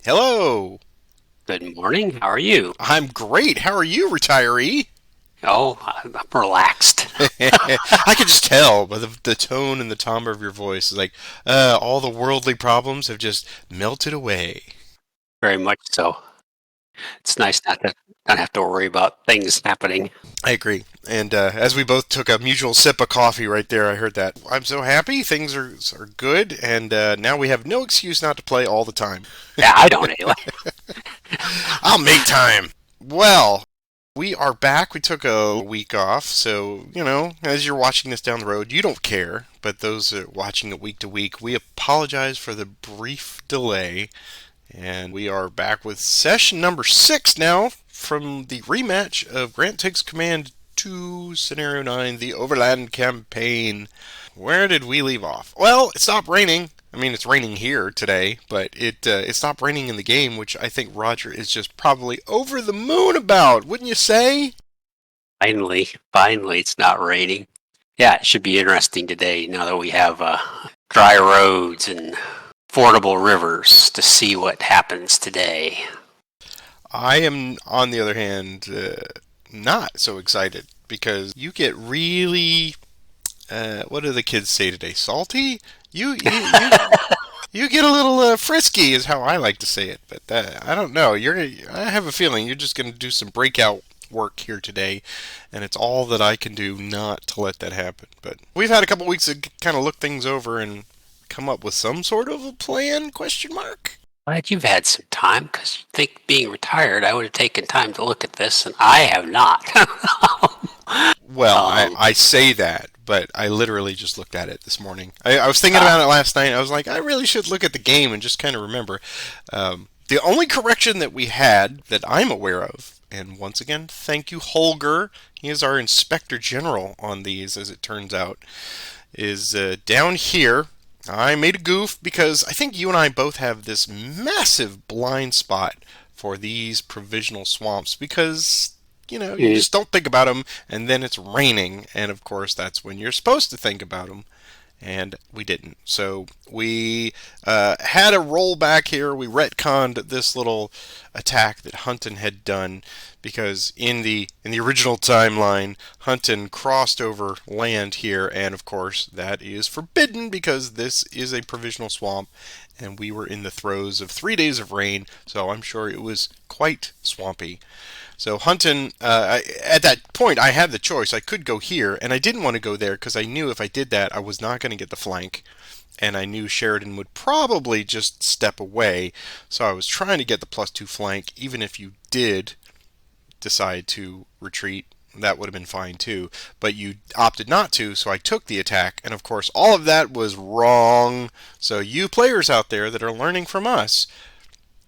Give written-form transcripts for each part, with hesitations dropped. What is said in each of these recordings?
Hello. Good morning. How are you? I'm great. How are you, retiree? Oh, I'm relaxed. I can just tell by the tone and the timbre of your voice. It's like all the worldly problems have just melted away. Very much so. It's nice not have to worry about things happening. I agree. And as we both took a mutual sip of coffee right there, I heard that. I'm so happy. Things are good. And now we have no excuse not to play all the time. Yeah, I don't anyway. I'll make time. Well, we are back. We took a week off, so as you're watching this down the road, you don't care. But those watching it week to week, we apologize for the brief delay, and we are back with session number 6 now from the rematch of Grant Takes Command 2, Scenario 9, the Overland Campaign. Where did we leave off? Well, it stopped raining. I mean, it's raining here today, but it stopped raining in the game, which I think Roger is just probably over the moon about, wouldn't you say? Finally, it's not raining. Yeah, it should be interesting today now that we have dry roads and fordable rivers to see what happens today. I am, on the other hand, not so excited because you get really, what do the kids say today? Salty? You get a little frisky, is how I like to say it. But I don't know. I have a feeling you're just going to do some breakout work here today, and it's all that I can do not to let that happen. But we've had a couple weeks to kind of look things over and come up with some sort of a plan? Question mark. Glad you've had some time because you think being retired, I would have taken time to look at this, and I have not. Well, I, um, I say that, but I literally just looked at it this morning. I was thinking uh, about it last night. I was like, I really should look at the game and just kind of remember. The only correction that we had that I'm aware of, and once again, thank you, Holger. He is our inspector general on these, as it turns out, is down here. I made a goof because I think you and I both have this massive blind spot for these provisional swamps because you mm, just don't think about them, and then it's raining, and of course that's when you're supposed to think about them, and we didn't. So we had a rollback here. We retconned this little attack that Hunton had done because in the original timeline, Hunton crossed over land here, and of course that is forbidden because this is a provisional swamp, and we were in the throes of 3 days of rain. So I'm sure it was quite swampy. So Hunton, at that point, I had the choice. I could go here, and I didn't want to go there because I knew if I did that, I was not going to get the flank, and I knew Sheridan would probably just step away. So I was trying to get the +2 flank, even if you did decide to retreat. That would have been fine too, but you opted not to, so I took the attack, and of course, all of that was wrong. So, you players out there that are learning from us,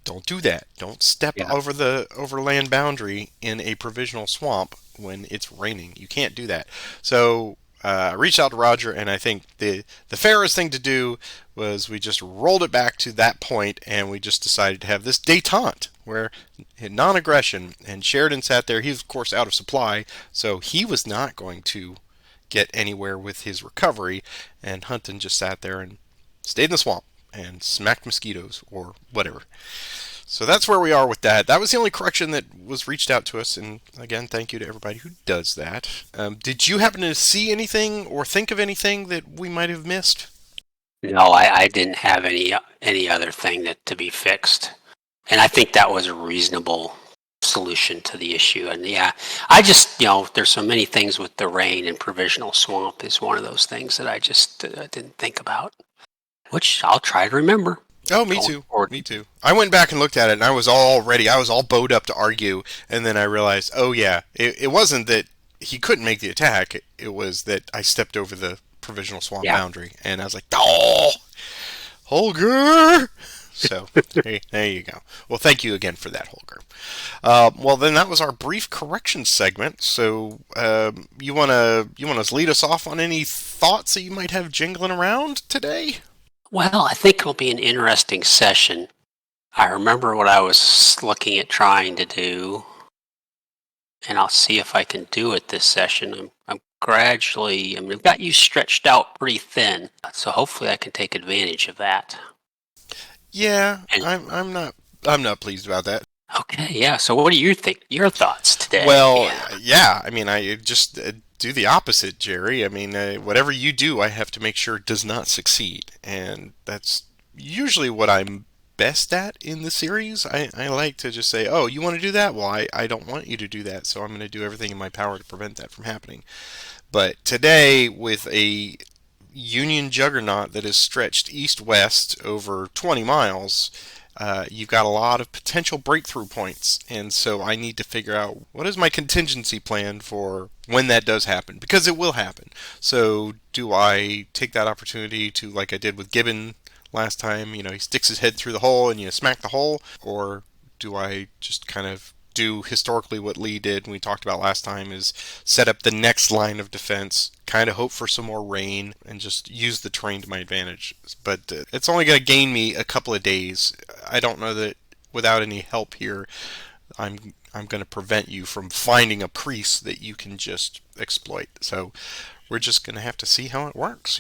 don't do that. Don't step yeah. over the overland boundary in a provisional swamp when it's raining. You can't do that. So I reached out to Roger, and I think the fairest thing to do was we just rolled it back to that point, and we just decided to have this détente where non-aggression. And Sheridan sat there. He was of course out of supply, so he was not going to get anywhere with his recovery. And Hunton just sat there and stayed in the swamp and smacked mosquitoes or whatever. So that's where we are with that. That was the only correction that was reached out to us, and again, thank you to everybody who does that. Did you happen to see anything or think of anything that we might have missed? No, I didn't have any other thing that to be fixed, and I think that was a reasonable solution to the issue. And yeah, I just there's so many things with the rain and provisional swamp is one of those things that I just didn't think about, which I'll try to remember Oh, me going too. forward. Me too. I went back and looked at it, and I was all ready. I was all bowed up to argue, and then I realized, oh yeah, it wasn't that he couldn't make the attack. It was that I stepped over the provisional swamp Yeah. boundary, and I was like, oh, Holger. So there you go. Well, thank you again for that, Holger. Well, then that was our brief correction segment. So you wanna lead us off on any thoughts that you might have jingling around today? Well, I think it'll be an interesting session. I remember what I was looking at trying to do, and I'll see if I can do it this session. I'm gradually, I mean, I've got you stretched out pretty thin, so hopefully I can take advantage of that. Yeah, And I'm not I'm not pleased about that. Okay, yeah. So what do you think? Your thoughts today? Well, yeah, I mean, I just do the opposite, Jerry. I mean, whatever you do, I have to make sure it does not succeed, and that's usually what I'm best at in the series. I like to just say, oh, you want to do that? Well, I don't want you to do that, so I'm going to do everything in my power to prevent that from happening. But today, with a Union juggernaut that is stretched east-west over 20 miles, you've got a lot of potential breakthrough points. And so I need to figure out what is my contingency plan for when that does happen, because it will happen. So do I take that opportunity to, like I did with Gibbon last time, he sticks his head through the hole and you smack the hole? Or do I just kind of do historically what Lee did, and we talked about last time, is set up the next line of defense, kind of hope for some more rain, and just use the terrain to my advantage. But it's only going to gain me a couple of days. I don't know that without any help here, I'm going to prevent you from finding a crease that you can just exploit. So we're just going to have to see how it works.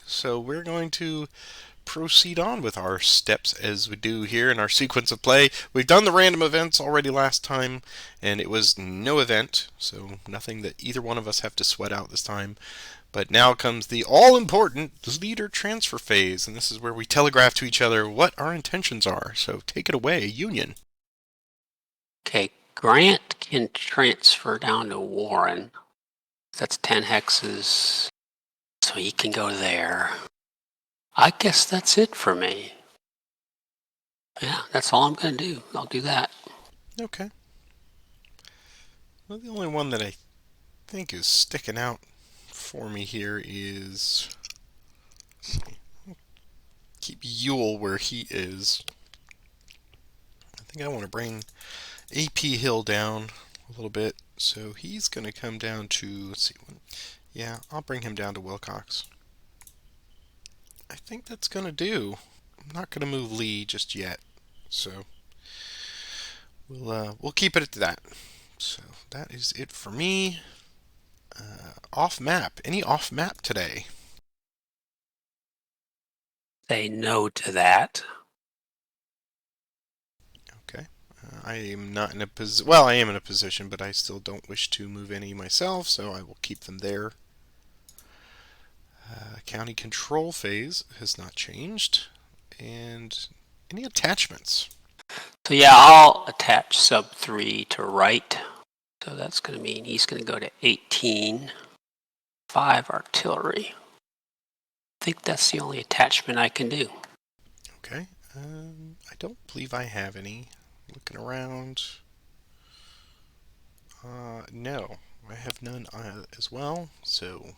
So we're going to proceed on with our steps as we do here in our sequence of play. We've done the random events already last time, and it was no event, so nothing that either one of us have to sweat out this time. But now comes the all-important leader transfer phase, and this is where we telegraph to each other what our intentions are. So take it away, Union. Okay, Grant can transfer down to Warren. That's 10 hexes, so he can go there. I guess that's it for me. Yeah, that's all I'm going to do. I'll do that. Okay. Well, the only one that I think is sticking out for me here is, let's see, keep Yule where he is. I think I want to bring AP Hill down a little bit. So he's going to come down to, let's see, yeah, I'll bring him down to Wilcox. I think that's going to do. I'm not going to move Lee just yet. So we'll keep it at that. So that is it for me. Off map. Any off map today? Say no to that. Okay. I am not in a position. Well, I am in a position, but I still don't wish to move any myself, so I will keep them there. County control phase has not changed. And any attachments? So yeah, I'll attach sub 3 to right. So that's going to mean he's going to go to 18, 5 artillery. I think that's the only attachment I can do. Okay. I don't believe I have any. Looking around. No, I have none as well. So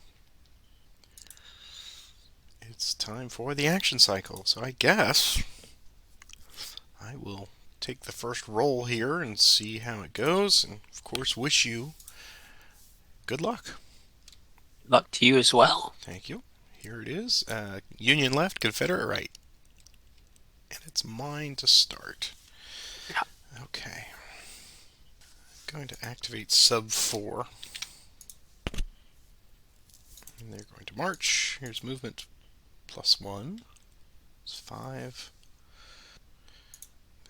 it's time for the action cycle. So I guess I will take the first roll here and see how it goes. And of course, wish you good luck. Luck to you as well. Thank you. Here it is. Union left, Confederate right. And it's mine to start. Yeah. Okay. I'm going to activate sub 4. And they're going to march. Here's movement +1. It's 5.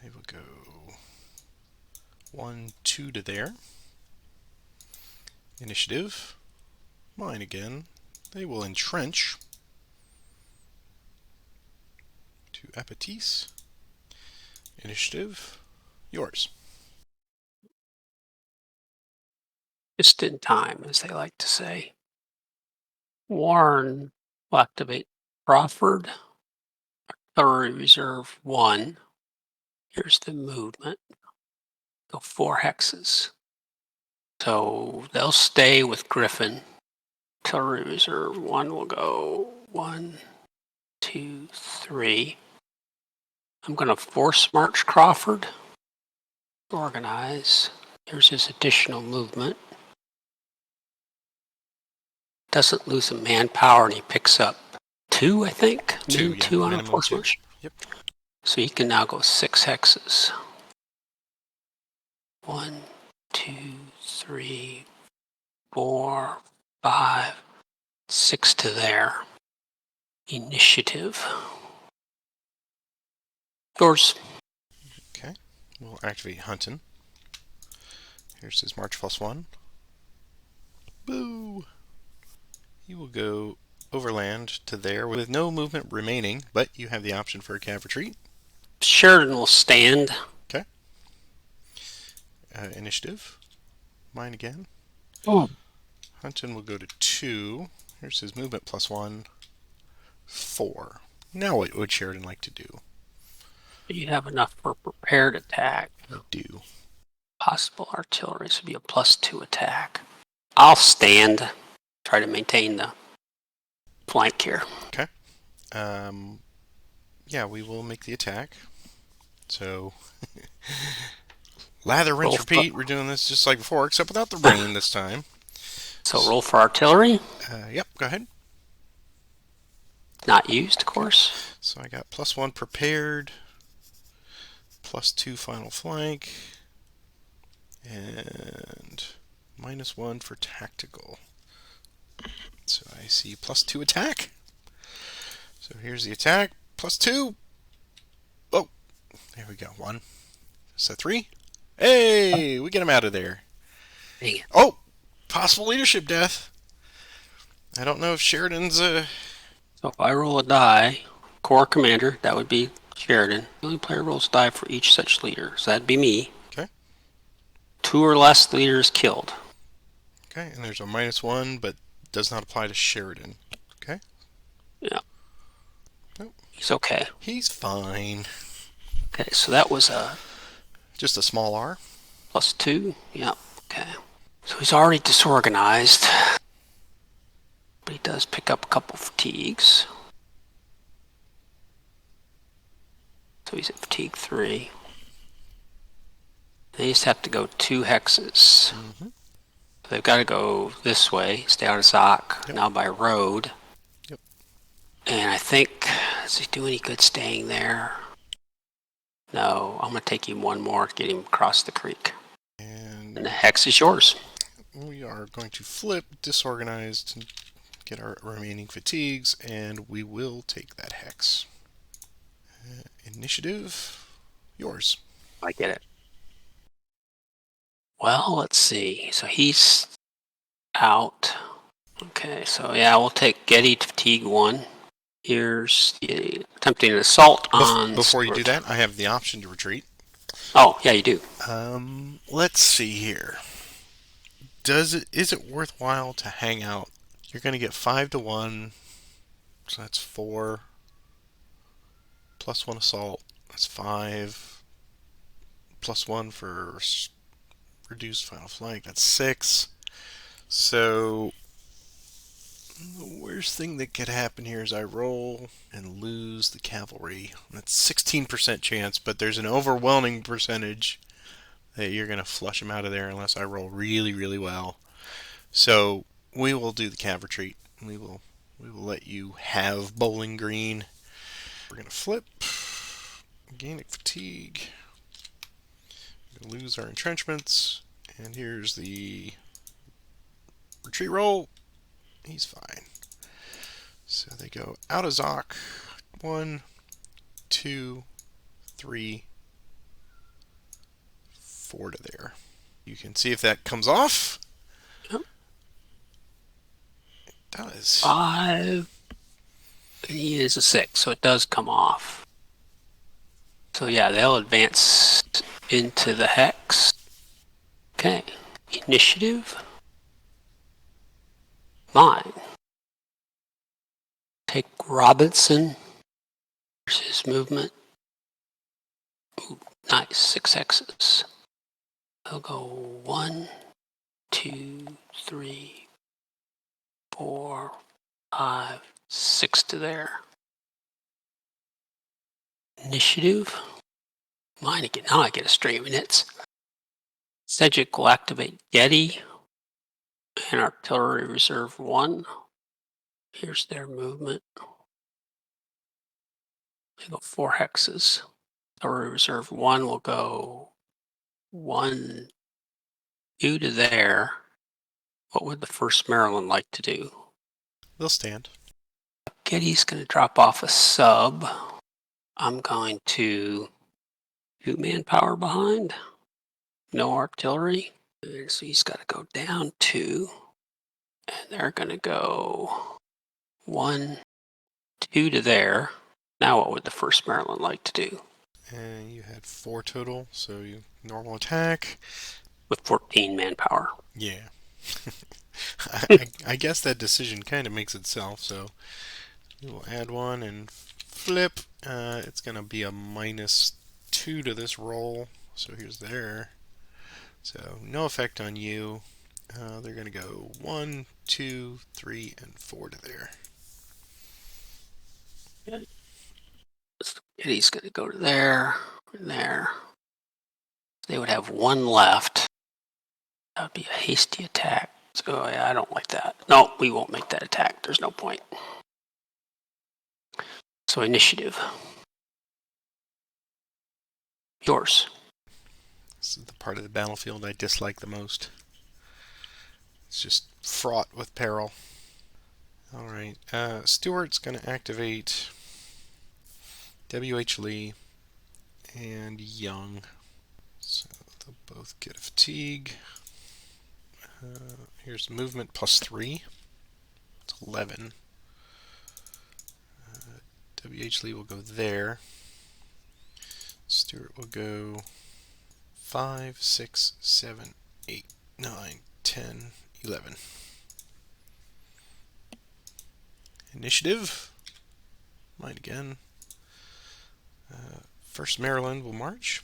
They will go 1, 2 to there. Initiative. Mine again. They will entrench to Apatisse. Initiative. Yours. Just in time, as they like to say. Warren will activate Crawford. Artillery Reserve 1. Here's the movement. Go 4 hexes. So they'll stay with Griffin. Artillery Reserve 1 will go 1, 2, 3. I'm going to force march Crawford. Organize. Here's his additional movement. Doesn't lose a manpower, and he picks up 2, I think. 2, yeah. 2 on a Minimum force 2. march. Yep. So he can now go 6 hexes. 1, 2, 3, 4, 5, 6 to there. Initiative. Yours. Okay. We'll activate Huntin'. Here's his March +1. Boo! He will go overland to there with no movement remaining, but you have the option for a cav retreat. Sheridan will stand. Okay. Initiative. Mine again. Oh. Hunton will go to 2. Here's his movement +1. 4. Now what would Sheridan like to do? You have enough for prepared attack. I do. Possible artillery, so it'd be a +2 attack. I'll stand. Try to maintain the flank here. Okay. Yeah, we will make the attack. So, lather, rinse, repeat. We're doing this just like before, except without the rain this time. So roll for artillery. Yep, go ahead. Not used, of course. So I got +1 prepared, +2 final flank, and -1 for tactical. So I see +2 attack. So here's the attack. +2. Oh, there we go. 1. So 3. Hey, we get him out of there. Dang it. Oh, possible leadership death. I don't know if Sheridan's So if I roll a die, Corps Commander, that would be Sheridan. The only player rolls a die for each such leader. So that'd be me. Okay. 2 or less leaders killed. Okay, and there's a -1, but does not apply to Sheridan. Okay. Yeah. Nope. He's okay. He's fine. Okay, so that was a Just a small R. +2. Yep. Okay. So he's already disorganized. But he does pick up a couple fatigues. So he's at fatigue 3. They just have to go 2 hexes. Mm-hmm. They've got to go this way, stay out of Zoc, Yep. now by road. Yep. And I think, does he do any good staying there? No, I'm going to take him one more to get him across the creek. And And the hex is yours. we are going to flip disorganized and get our remaining fatigues, and we will take that hex. Initiative, yours. I get it. Well, let's see. So he's out. Okay, so yeah, we'll take Getty to fatigue 1. Here's the attempting an assault on... Before you do that, I have the option to retreat. Oh, yeah, you do. Let's see here. Is it worthwhile to hang out? You're going to get 5 to 1, so that's 4. +1 assault, that's 5. +1 for reduced final flank, that's 6. So the worst thing that could happen here is I roll and lose the cavalry. That's 16% chance, but there's an overwhelming percentage that you're going to flush them out of there unless I roll really, really well. So we will do the cav retreat. We will let you have Bowling Green. We're going to flip. Gain fatigue. We're going to lose our entrenchments. And here's the retreat roll. He's fine. So they go out of Zoc. 1, 2, 3, 4 to there. You can see if that comes off. Yep. It does. 5. And he is a 6, so it does come off. So yeah, they'll advance into the hex. Okay. Initiative. Mine. Take Robinson. Here's his movement. Ooh, nice. 6 hexes. They'll go 1, 2, 3, 4, 5, 6 to there. Initiative. Mine again. Now I get a stream and it's Sedgwick will activate Getty and Artillery Reserve 1. Here's their movement. They go 4 hexes. Artillery Reserve 1 will go 1, 2 to there. What would the 1st Maryland like to do? They'll stand. Getty's going to drop off a sub. I'm going to 2 manpower behind. No artillery. And so he's got to go down 2. And they're going to go 1, 2 to there. Now what would the 1st Maryland like to do? And you had 4 total, so you normal attack. With 14 manpower. Yeah. I guess that decision kind of makes itself, so we will add 1 and flip. It's going to be a -2 to this roll, so here's there. So no effect on you. They're going to go 1, 2, 3, and 4 to there. He's going to go to there and there. They would have 1 left. That would be a hasty attack. So yeah, I don't like that. No, we won't make that attack. There's no point. So initiative. Yours. This is the part of the battlefield I dislike the most. It's just fraught with peril. Alright, Stewart's going to activate W.H. Lee and Young. So they'll both get a fatigue. Here's movement +3. It's 11. W.H. Lee will go there. Stewart will go 5, 6, 7, 8, 9, 10, 11. Initiative. Mine again. 1st Maryland will march.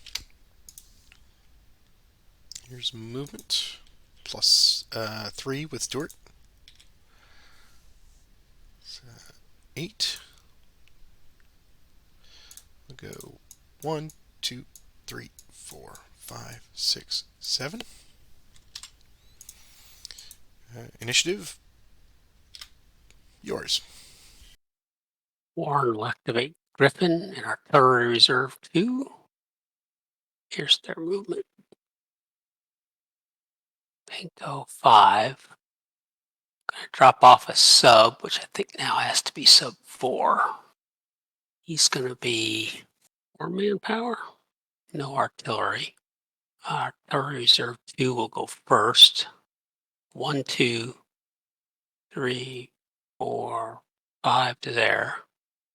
Here's movement +3 with Stewart. So 8. We'll go 1, 2, 3, 4, 5, 6, 7. Initiative. Yours. Warren will activate Griffin and Artillery Reserve 2. Here's their movement. Pinko 5. Gonna drop off a sub, which I think now has to be sub 4. He's gonna be 4 manpower. No artillery. Artillery Reserve 2 will go first. 1, 2, 3, 4, 5 to there.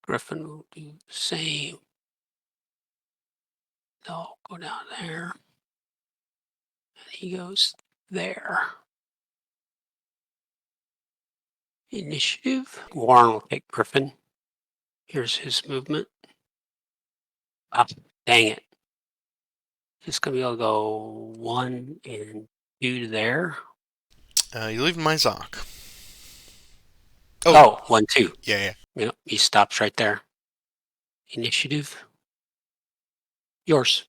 Griffin will do the same. They'll go down there. And he goes there. Initiative. Warren will take Griffin. Here's his movement. Ah, dang it. He's going to be able to go 1 and 2 to there. You leave my Zoc. Oh, 1, 2. Yeah. Yep, he stops right there. Initiative. Yours.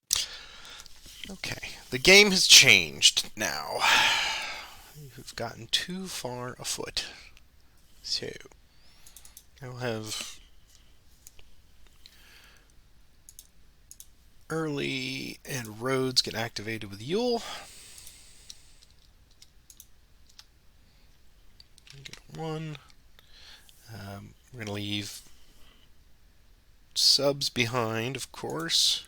Okay. The game has changed now. You've gotten too far afoot. So, I'll have Early and Rhodes get activated with Yule. Get 1. We're going to leave subs behind, of course.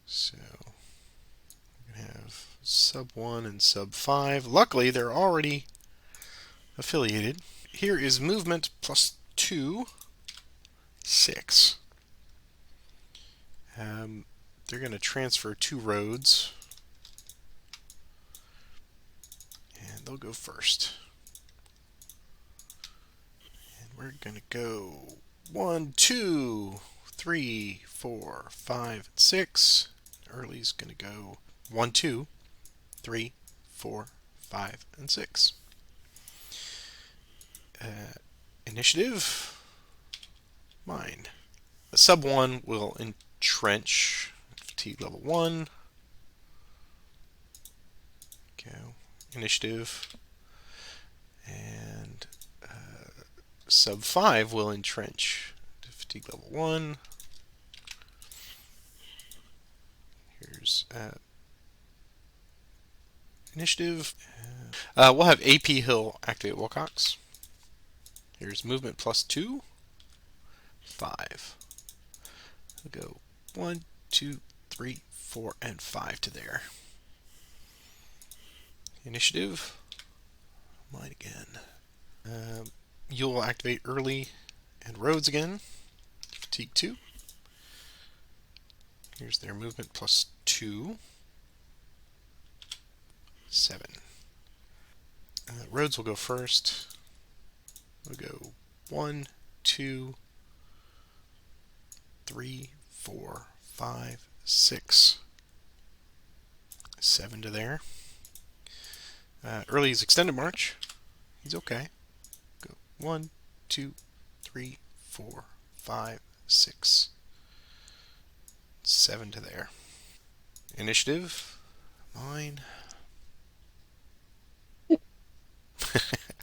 So, we're going to have sub 1 and sub 5. Luckily, they're already affiliated. Here is movement +2, 6. They're going to transfer 2 roads, and they'll go first. And we're going to go 1, 2, 3, 4, 5, 6. Early's going to go 1, 2, 3, 4, 5, and 6. Initiative. Mine. Sub 1 will entrench. Fatigue level 1. Go. Initiative. And sub 5 will entrench. Fatigue level 1. Here's initiative. We'll have AP Hill activate Wilcox. Here's movement +2, 5. We'll go 1, 2, 3, 4, and 5 to there. Initiative. Mine again. You'll activate early and roads again. Fatigue 2. Here's their movement plus 2. 7. Roads will go first. We'll go 1, 2, 3, 4, 5, 6. 7 to there. Early is extended march. He's okay. Go 1, 2, 3, 4, 5, 6. 7 to there. Initiative. Mine.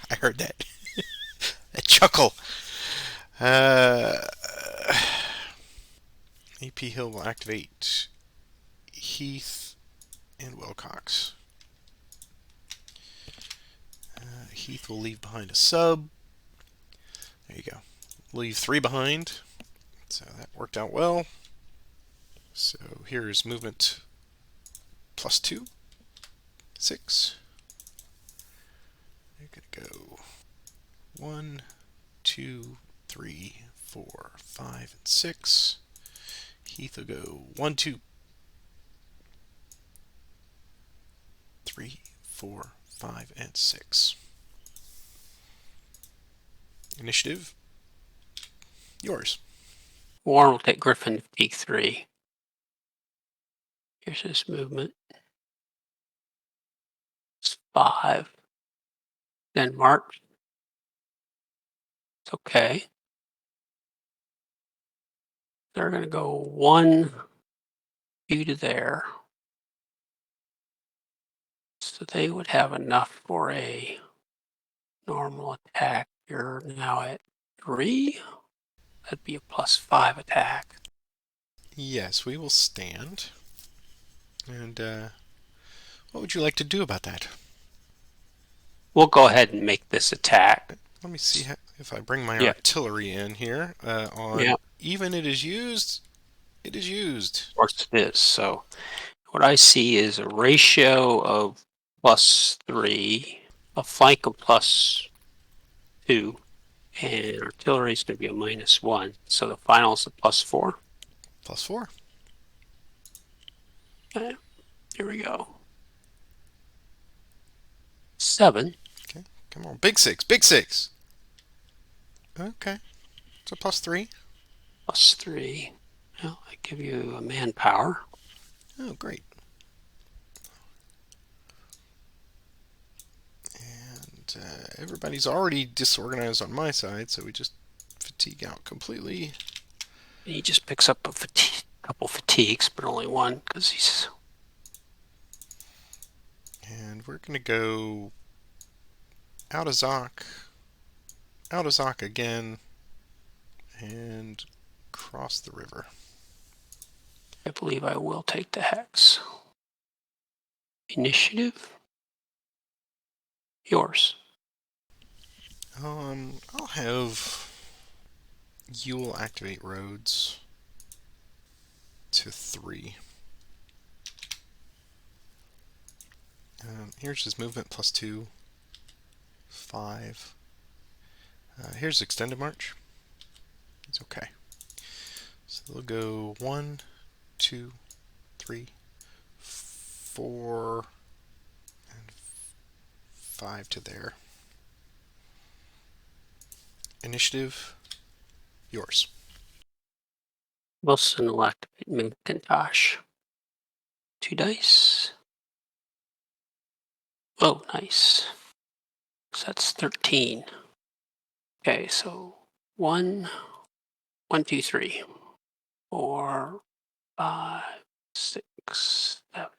I heard that. A chuckle. Uh, AP Hill will activate Heath and Wilcox. Heath will leave behind a sub. There you go. Leave 3 behind. So that worked out well. So here's movement plus 2. 6. You're going to go 1, 2, 3, 4, 5, and 6. Heath will go 1, 2, 3, 4, 5, and 6. Initiative. Yours. Warren will take Griffin to peak 3. Here's his movement. It's 5. Then march. It's okay. They're going to go 1, 2 to there. So they would have enough for a normal attack. You're now at 3. That'd be a +5 attack. Yes, we will stand. And what would you like to do about that? We'll go ahead and make this attack. Let me see if I bring my Yeah. artillery in here. On Yeah. even it is used. It is used. Of course it is. So what I see is a ratio of +3, a flank of +2, and artillery is going to be a -1. So the final is a +4. Plus 4. Okay, here we go. 7. Okay, come on. Big 6. Big 6. Okay. It's a plus 3. +3. Well, I give you a manpower. Oh, great. And everybody's already disorganized on my side, so we just fatigue out completely. And he just picks up a couple fatigues, but only one because he's. And we're going to go out of Zoc again, and cross the river. I believe I will take the hex. Initiative. Yours. I'll have You'll activate roads to 3. Here's his movement plus 2. 5. Here's extended march. It's okay. So they'll go 1, 2, 3, 4, and 5 to there. Initiative. Yours. Wilson will activate Macintosh. 2 dice. Oh, nice. So that's 13. Okay, so 1, 1, 2, 3, 4, 5, 6, 7,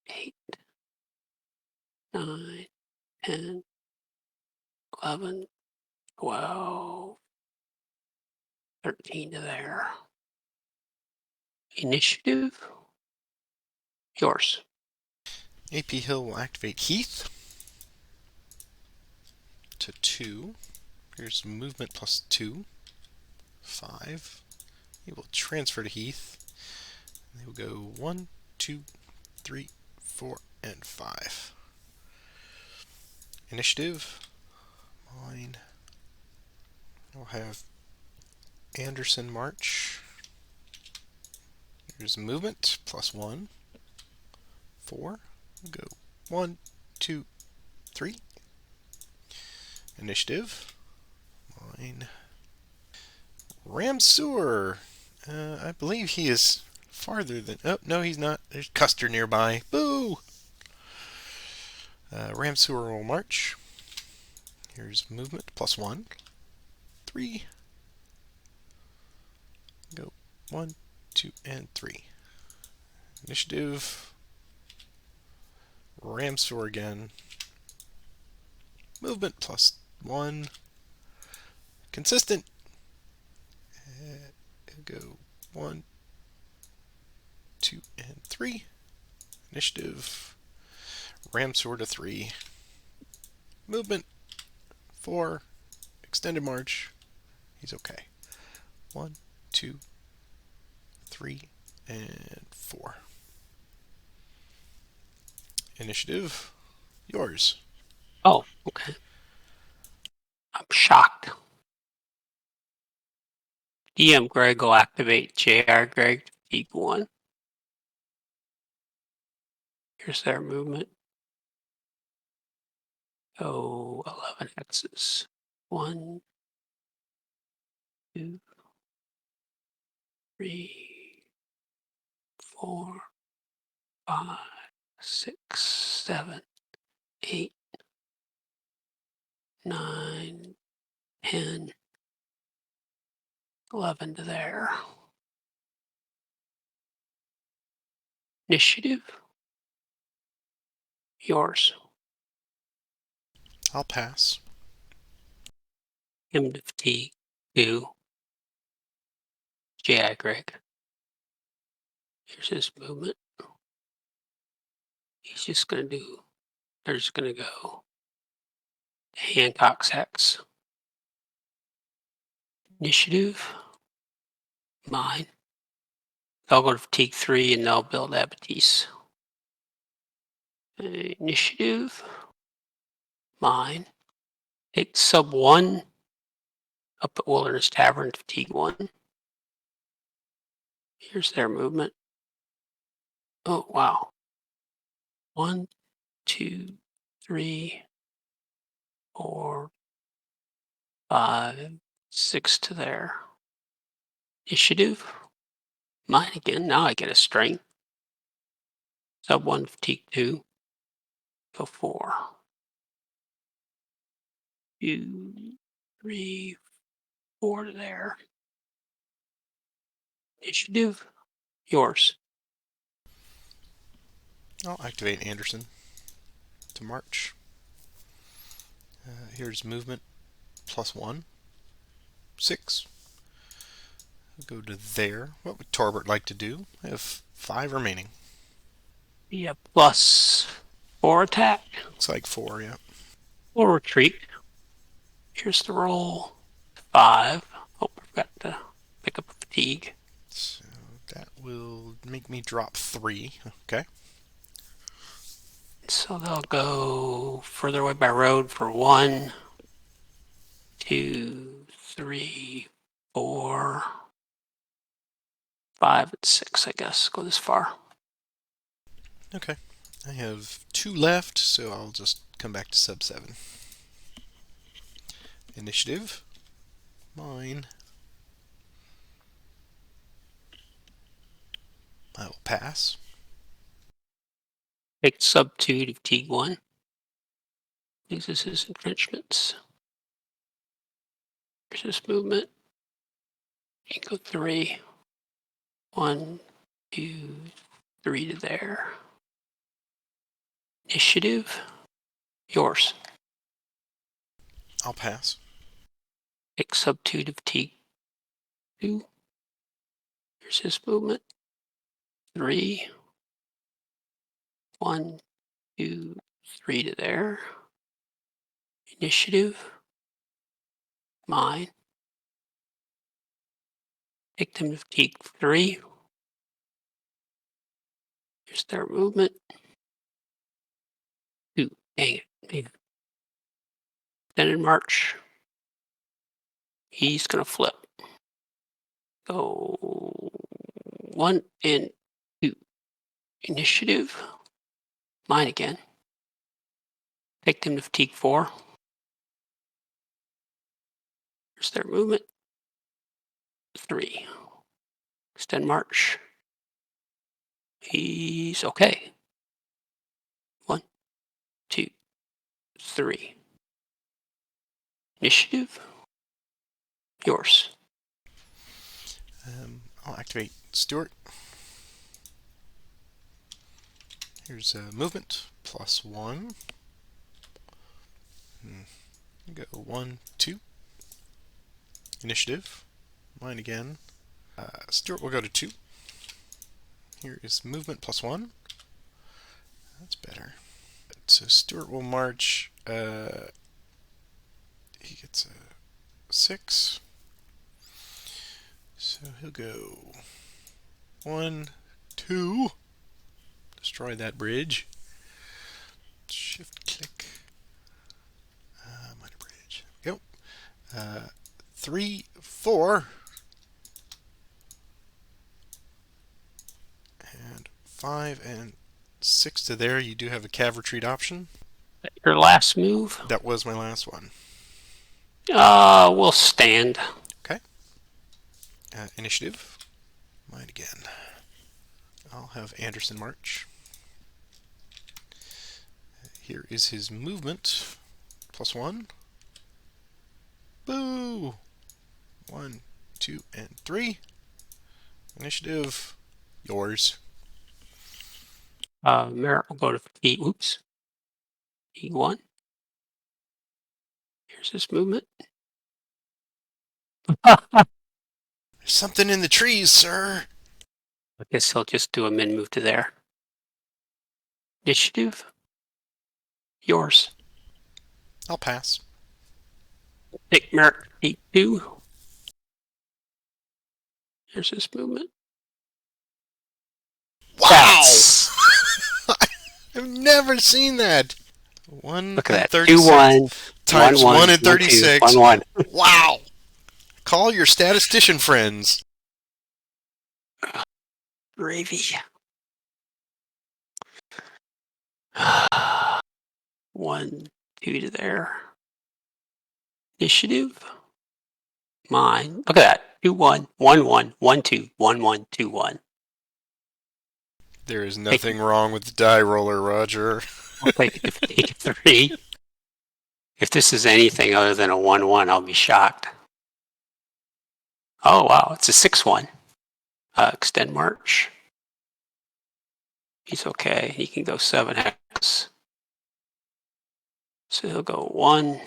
8, 9, 10, 11, 12, 13 to there. Initiative. Yours. AP Hill will activate Heath to 2. Here's movement plus 2. 5. He will transfer to Heath. They will go 1, 2, 3, 4, and 5. Initiative. Mine. We'll have Anderson march. Here's movement, +1. 4. We'll go 1, 2, 3. Initiative. Mine. Ramseur. I believe he is farther than. Oh, no, he's not. There's Custer nearby. Boo! Ramseur will march. Here's movement, +1. 3. Go 1, 2, and 3. Initiative. Ramseur again. Movement, +1. Consistent. Go 1, 2, and 3. Initiative. Ramseur to 3. Movement, 4. Extended march. He's okay. 1, 2, 3, and 4. Initiative. Yours. Oh, okay. I'm shocked. DM Greg will activate JR Greg fatigue 1. Here's their movement. Oh, 11 X's. 1, 2, 3, 4, 5, 6, 7, 8, 9, 10, 11 to there. Initiative. Yours. I'll pass. Him to fatigue 2. J.I. Greg. Here's his movement. He's just going to do, they're just going to go Hancock's Hex. Initiative. Mine. They'll go to fatigue 3 and they'll build Abattis. Initiative. Mine. Take sub 1 up at Wilderness Tavern, fatigue 1. Here's their movement. Oh, wow. 1, 2, 3, 4, 5, 6 to there. Initiative. Mine again. Now I get a strength. Sub 1, fatigue 2. Go 4. 2, 3, 4 to there. Initiative. Yours. I'll activate Anderson to march. Here's movement, +1. 6. We'll go to there. What would Torbert like to do? I have 5 remaining. Yeah, +4 attack. Looks like 4, yeah. We'll retreat. Here's the roll. 5. Oh, I forgot to pick up a fatigue. So that will make me drop 3. Okay. So they'll go further away by road for 1, 2, 3, 4, 5, and 6, I guess. Go this far. Okay. I have 2 left, so I'll just come back to sub 7. Initiative. Mine. I will pass. Take sub 2 to fatigue 1. This is his entrenchments. Here's his movement. You go 3. 1, 2, 3 to there. Initiative. Yours. I'll pass. Take sub 2 to fatigue 2. Here's his movement. 3. 1, 2, 3 to there. Initiative. Mine. Take them to fatigue 3. Here's their movement. 2. Dang it. Extended march. He's going to flip. Go 1 and 2. Initiative. Mine again. Take them to fatigue 4. Here's their movement. 3. Extend march. He's okay. 1, 2, 3. Initiative. Yours. I'll activate Stuart. Here's movement +1. Go 1, 2. Initiative. Mine again. Stuart will go to 2. Here is movement +1. That's better. So Stuart will march. He gets a 6. So he'll go 1, 2. Destroy that bridge. Shift click. Minor bridge. Go. 3, 4. And 5 and 6 to there. You do have a cav retreat option. Your last move. That was my last one. We'll stand. Okay. Initiative. Mine again. I'll have Anderson march. Here is his movement +1. Boo! 1, 2, and 3. Initiative. Yours. Merritt will go to fatigue. Oops. Fatigue 1. Here's his movement. There's something in the trees, sir. I guess he'll just do a min move to there. Initiative. Yours. I'll pass. Take Merritt fatigue 2. Here's his movement. Wow! I've never seen that. 1 Look at that. 36 2, 1. times 1, 1 and 36. 1, 1. Wow! Call your statistician friends. Gravy. 1, 2 to there. Initiative. Mine. Look at that. 2, 1, 1, 1, 1, 2, 1, 1, 2, 1. There is nothing wrong with the die roller, Roger. I'll take it to fatigue 3. If this is anything other than a 1, 1, I'll be shocked. Oh, wow. It's a 6, 1. Extend march. He's okay. He can go 7 hex. So he'll go 1,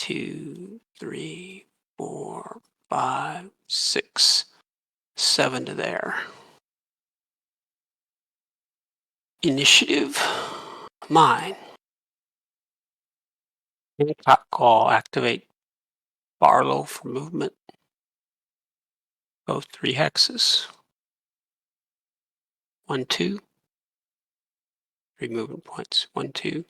2, 3, 4, 5, 6, 7 to there. Initiative. Mine. Top call. Activate Barlow for movement. Go 3 hexes. 1, 2. 3 movement points. 1, 2.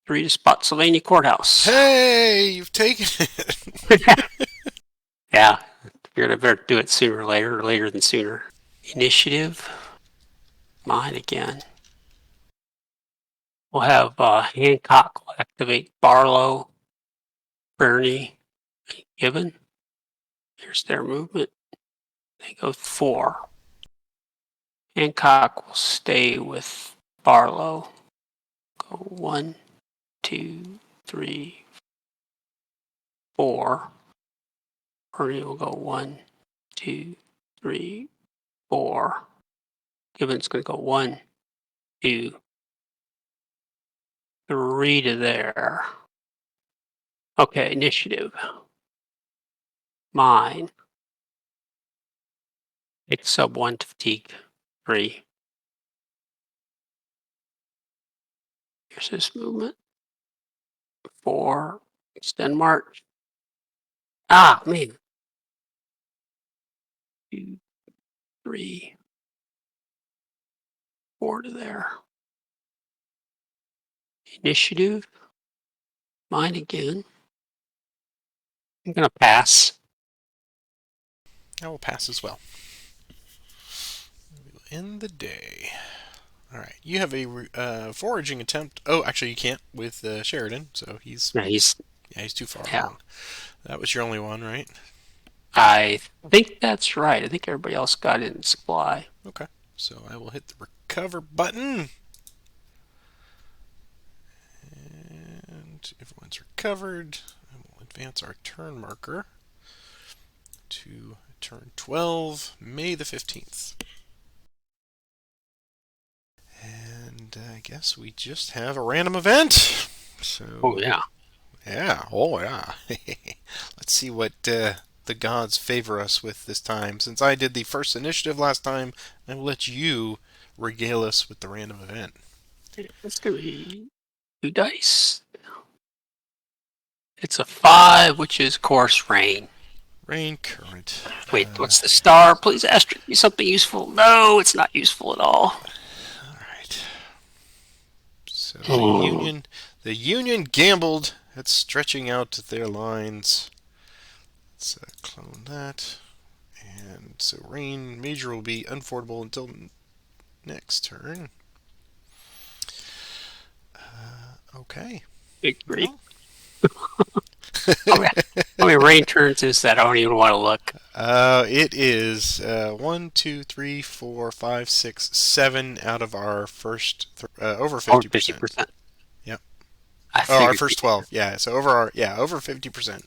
3 to Spotsylvania Courthouse. Hey, you've taken it. Yeah, figured I better do it sooner or later than sooner. Initiative. Mine again. We'll have Hancock will activate Barlow, Bernie, Gibbon. Here's their movement. They go 4. Hancock will stay with Barlow. Go 1, 2, 3, 4. Bernie will go 1, 2, 3, 4. Gibbon's going to go 1, 2, 3 to there. Okay, initiative. Mine. Take sub 1 to fatigue 3. Here's this movement. 4. Extend march. Ah, man. 2, 3. 4 to there. Initiative. Mine again. I'm gonna pass. I will pass as well. We will end the day. All right, you have a foraging attempt. Oh, actually, you can't with Sheridan, so Yeah, he's he's too far yeah. along. That was your only one, right? I think that's right. I think everybody else got in supply. Okay, so I will hit the recover button, and everyone's recovered. I will advance our turn marker to turn 12, May the 15th. And I guess we just have a random event. Oh So, yeah. yeah, oh yeah. Let's see what the gods favor us with this time. Since I did the first initiative last time, I will let you regale us with the random event. It's gonna be 2 dice. It's a 5, which is course rain. Rain current. Wait, what's the star? Please asterisk me something useful. No, it's not useful at all. All right. So Hmm. the Union gambled at stretching out their lines. Let's clone that. And so rain major will be unfordable until next turn. Okay. Big grief. Well, How many rain turns is that? I don't even want to look. it is 1, 2, 3, 4, 5, 6, 7 out of our first over Over 50%. 50%. Yep. I Oh, our figured. first 12. Yeah. So over 50%.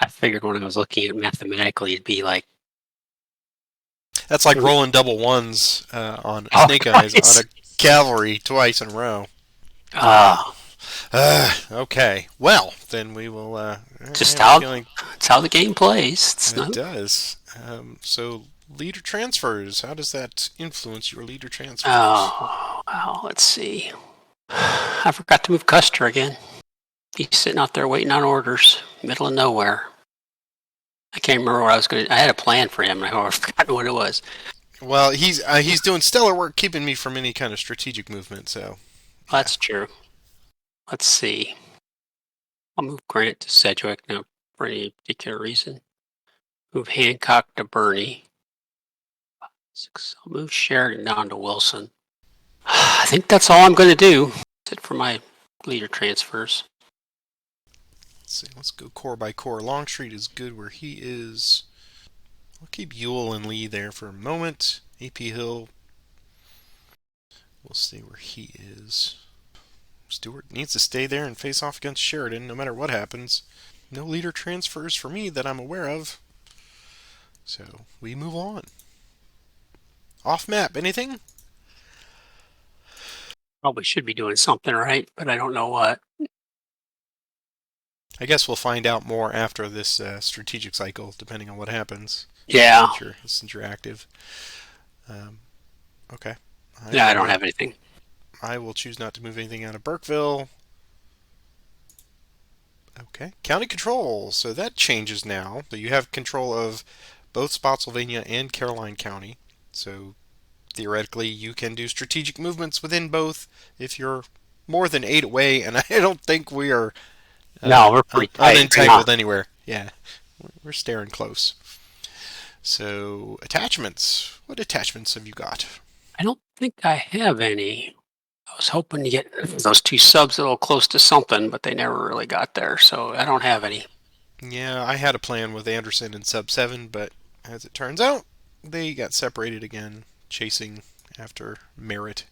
I figured when I was looking at it mathematically, it'd be like. That's like rolling double ones on Oh, snake eyes on twice. a cavalry twice in a row. Uh, Okay. Well, then we will. I just have a feeling that's how the game plays. It's it no. does. So leader transfers. How does that influence your leader transfers? Oh, well, let's see. I forgot to move Custer again. He's sitting out there waiting on orders, middle of nowhere. I can't remember what I was going to. I had a plan for him. I forgot what it was. Well, he's doing stellar work keeping me from any kind of strategic movement. So yeah. That's true. Let's see. I'll move Grant to Sedgwick now for any particular reason. Move Hancock to Bernie. I'll move Sheridan down to Wilson. I think that's all I'm going to do. That's it for my leader transfers. Let's see. Let's go core by core. Longstreet is good where he is. I'll keep Ewell and Lee there for a moment. AP Hill. We'll see where he is. Stewart needs to stay there and face off against Sheridan no matter what happens. No leader transfers for me that I'm aware of. So we move on. Off map, anything? Probably should be doing something right, but I don't know what. I guess we'll find out more after this strategic cycle, depending on what happens. Yeah. Since you're active. Um, okay. I Yeah, I will don't have anything. I will choose not to move anything out of Burkeville. Okay. County control. So that changes now. So you have control of both Spotsylvania and Caroline County. So theoretically, you can do strategic movements within both if you're more than 8 away, and I don't think we are No, we're pretty tight right now. unentangled anywhere. Yeah, we're staring close. So, attachments. What attachments have you got? I don't think I have any. I was hoping to get those 2 subs a little close to something, but they never really got there, so I don't have any. Yeah, I had a plan with Anderson and Sub 7, but as it turns out, they got separated again, chasing after merit.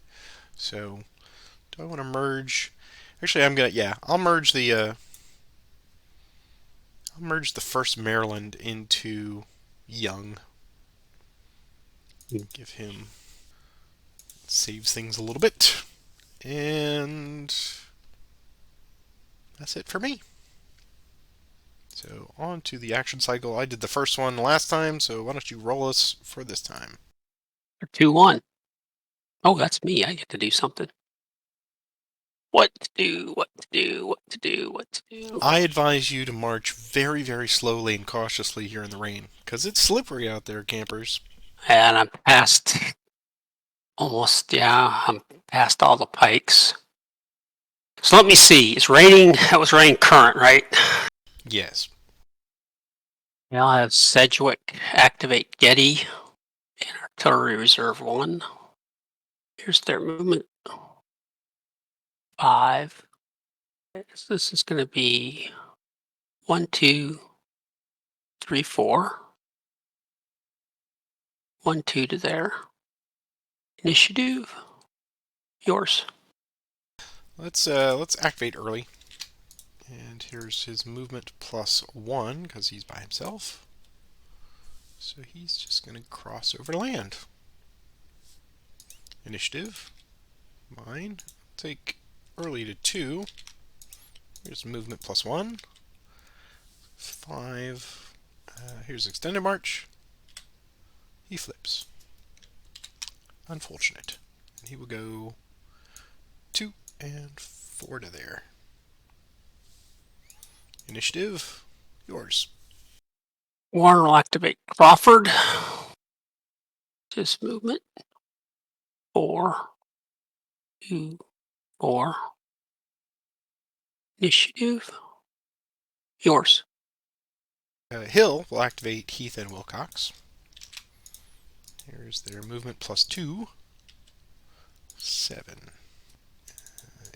So, do I want to merge? Actually, I'll merge the first Maryland into Young. Give him saves things a little bit. And that's it for me. So on to the action cycle. I did the first one last time, so why don't you roll us for this time? 2-1. Oh, that's me. I get to do something. What to do, what to do, what to do, what to do. I advise you to march very, very slowly and cautiously here in the rain, because it's slippery out there, campers. And I'm past Almost, yeah. I'm past all the pikes. So let me see. It's raining. That was rain current, right? Yes. Yeah, I'll have Sedgwick activate Getty and Artillery Reserve 1. Here's their movement. 5. So this is going to be 1, 2, 3, 4. 1, 2 to there. Initiative. Yours. Let's activate early. And here's his movement +1 because he's by himself. So he's just going to cross over land. Initiative. Mine. Take early to 2. Here's movement +1. 5. Here's extended march. He flips. Unfortunate. And he will go 2 and 4 to there. Initiative. Yours. Warren will activate Crawford. Just movement. 4, 2, 4. Initiative. Yours. Hill will activate Heath and Wilcox. Here's their movement +2. 7.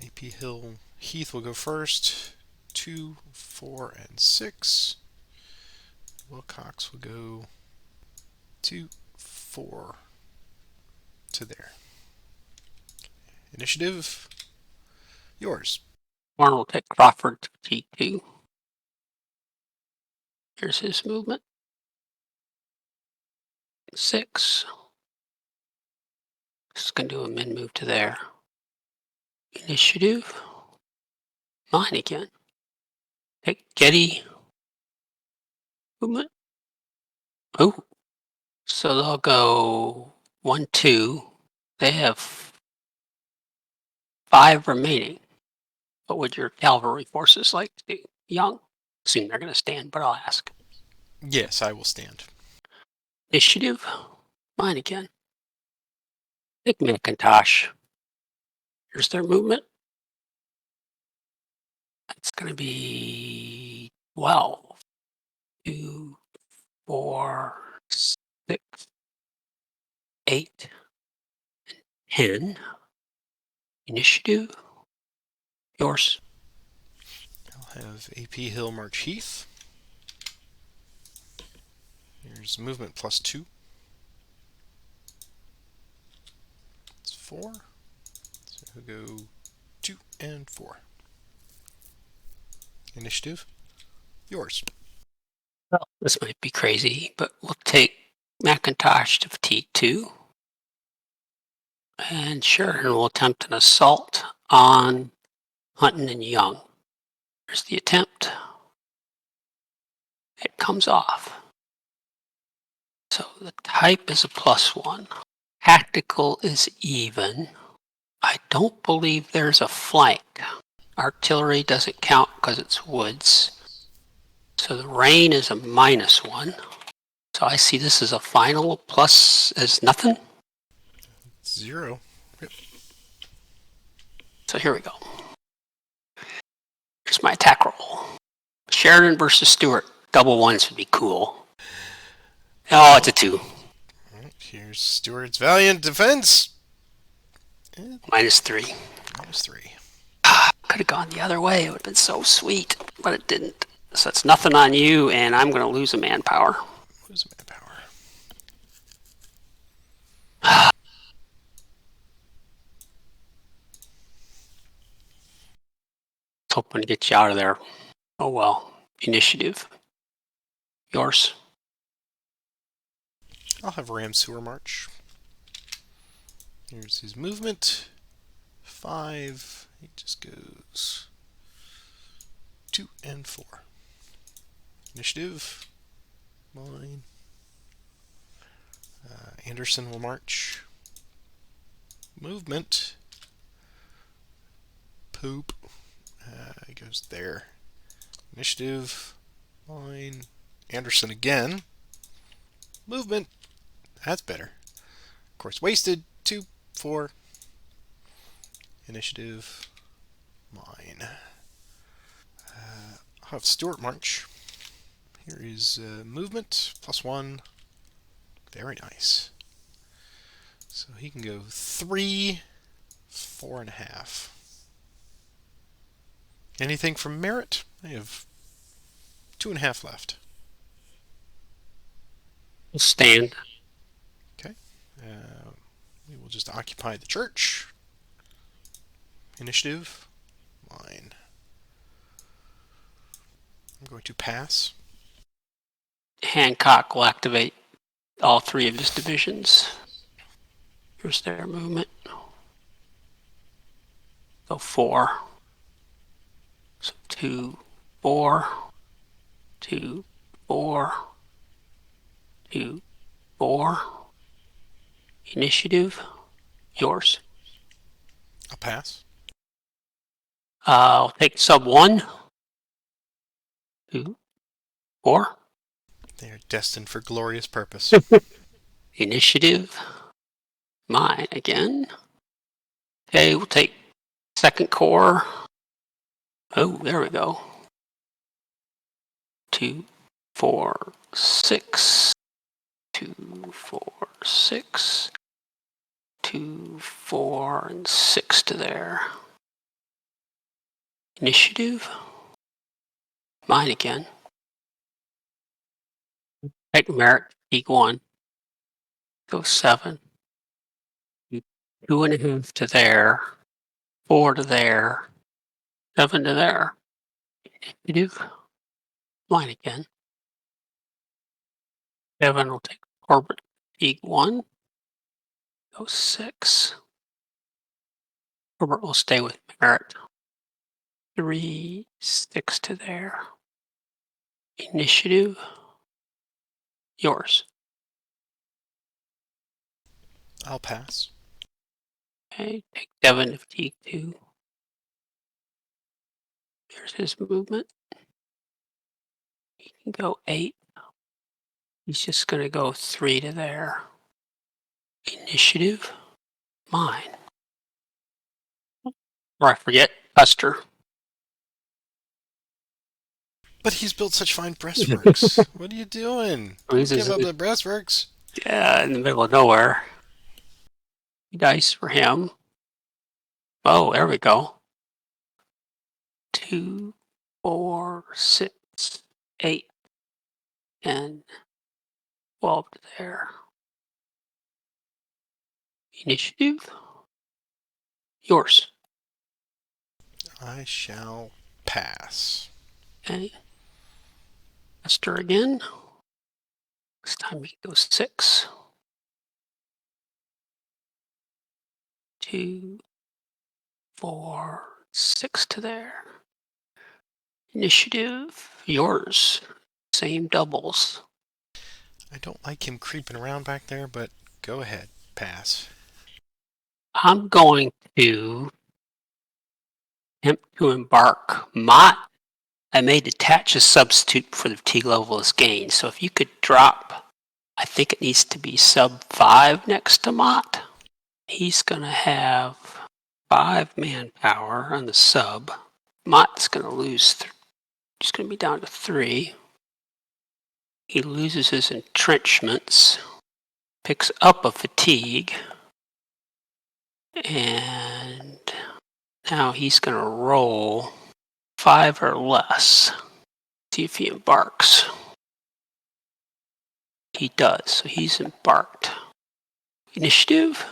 AP Hill. Heath will go first. 2, 4, and 6. Wilcox will go 2, 4 to there. Initiative. Yours. Warren will take Crawford to T2. Here's his movement. 6. Just going to do a min move to there. Initiative. Mine again. Take Getty. Movement. Oh. So they'll go 1, 2. They have 5 remaining. What would your cavalry forces like to do? Young. Assume they're going to stand, but I'll ask. Yes, I will stand. Initiative. Mine again. Take McIntosh. Here's their movement. It's going to be 12. 2, 4, 6, 8, 10. Initiative. Yours. I'll have AP Hill march Heath. Here's movement +2. It's 4. So he'll go 2 and 4. Initiative. Yours. Well, this might be crazy, but we'll take McIntosh to T2. And sure, and we'll attempt an assault on Hunton and Young. There's the attempt. It comes off. So the type is a +1. Tactical is even. I don't believe there's a flank. Artillery doesn't count because it's woods. So the rain is a -1. So I see this as a final plus as nothing. 0. Yep. So here we go. Here's my attack roll. Sheridan versus Stewart. Double ones would be cool. Oh, it's a 2. Alright, here's Stewart's valiant defense. -3. -3. Could have gone the other way. It would have been so sweet, but it didn't. So it's nothing on you, and I'm going to lose a manpower. Lose manpower. Hoping to get you out of there. Oh well. Initiative. Yours. I'll have Ram Sewer March. Here's his movement. 5. He just goes 2 and 4. Initiative. Mine. Anderson will march. Movement. Poop. He goes there. Initiative. Mine. Anderson again. Movement. That's better. Of course, wasted. 2 4. Initiative. Mine. I'll have Stuart march. Here is movement, +1. Very nice. So he can go 3, 4.5. Anything from merit? I have 2.5 left. We'll stand. Okay. We will just occupy the church. Initiative. Mine. I'm going to pass. Hancock will activate all 3 of his divisions. Here's their movement. So 4. So 2, 4, 2, 4, 2, 4. Initiative, yours. I'll pass. I'll take sub 1, 2, 4. They are destined for glorious purpose. Initiative, mine again. Okay, we'll take second corps. Oh, there we go. 2, 4, 6. 2, 4, 6. 2, 4, and 6 to there. Initiative, mine again. Take merit, fatigue 1. Go 7. 2.5 to there. 4 to there. 7 to there. Initiative, mine again. 7 will take orbit fatigue 1. Go 6. Orbit will stay with merit. 3, 6 to there. Initiative, yours. I'll pass. Okay, take 7 to fatigue 2. There's his movement. He can go 8. He's just going to go 3 to there. Initiative, mine. Or I forget, Custer. But he's built such fine breastworks. What are you doing? Don't give up the breastworks. Yeah, in the middle of nowhere. Dice for him. Oh, there we go. 2, 4, 6, 8, and 12 to there. Initiative, yours. I shall pass. Okay. Custer again. This time we go 6. 2, 4, 6 to there. Initiative, yours. Same doubles. I don't like him creeping around back there, but go ahead. Pass. I'm going to attempt to embark Mott. I may detach a substitute for the fatigue level is gained. So if you could drop, I think it needs to be sub 5 next to Mott. He's going to have 5 manpower on the sub. Mott's going to lose. He's going to be down to 3. He loses his entrenchments, picks up a fatigue, and now he's going to roll 5 or less. See if he embarks. He does, so he's embarked. Initiative,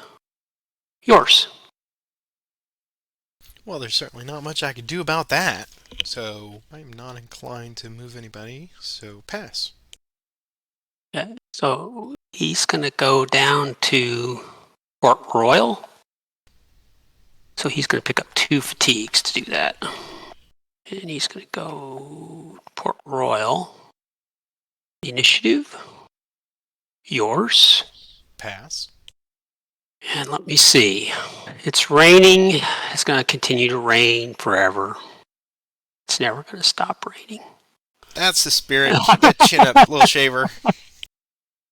yours. Well, there's certainly not much I could do about that. So I'm not inclined to move anybody, so pass. Okay, so he's going to go down to Port Royal. So he's going to pick up 2 fatigues to do that. And he's going to go Port Royal. Initiative, yours. Pass. And let me see. It's raining. It's going to continue to rain forever. It's never going to stop raining. That's the spirit. Keep that chin up, little shaver.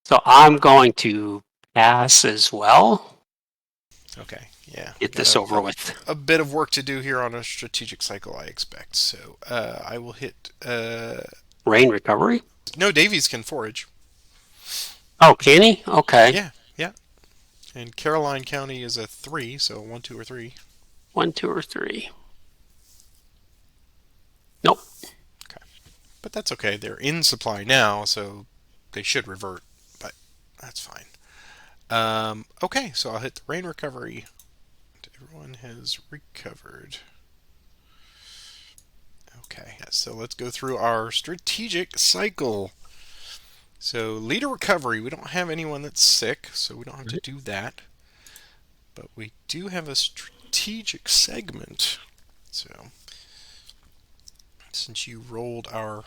So I'm going to pass as well. Okay, yeah, we Get got this over with. a bit of work to do here on a strategic cycle, I expect. So I will hit. Rain recovery. No, Davies can forage. Oh, can he? Okay. Yeah, yeah. And Caroline County is a 3, so 1, 2, or 3. One, two, or three. Nope. Okay. But that's okay. They're in supply now, so they should revert. But that's fine. Okay, so I'll hit the rain recovery. Everyone has recovered. Okay, so let's go through our strategic cycle. So leader recovery, we don't have anyone that's sick, so we don't have to do that. But we do have a strategic segment. So since you rolled our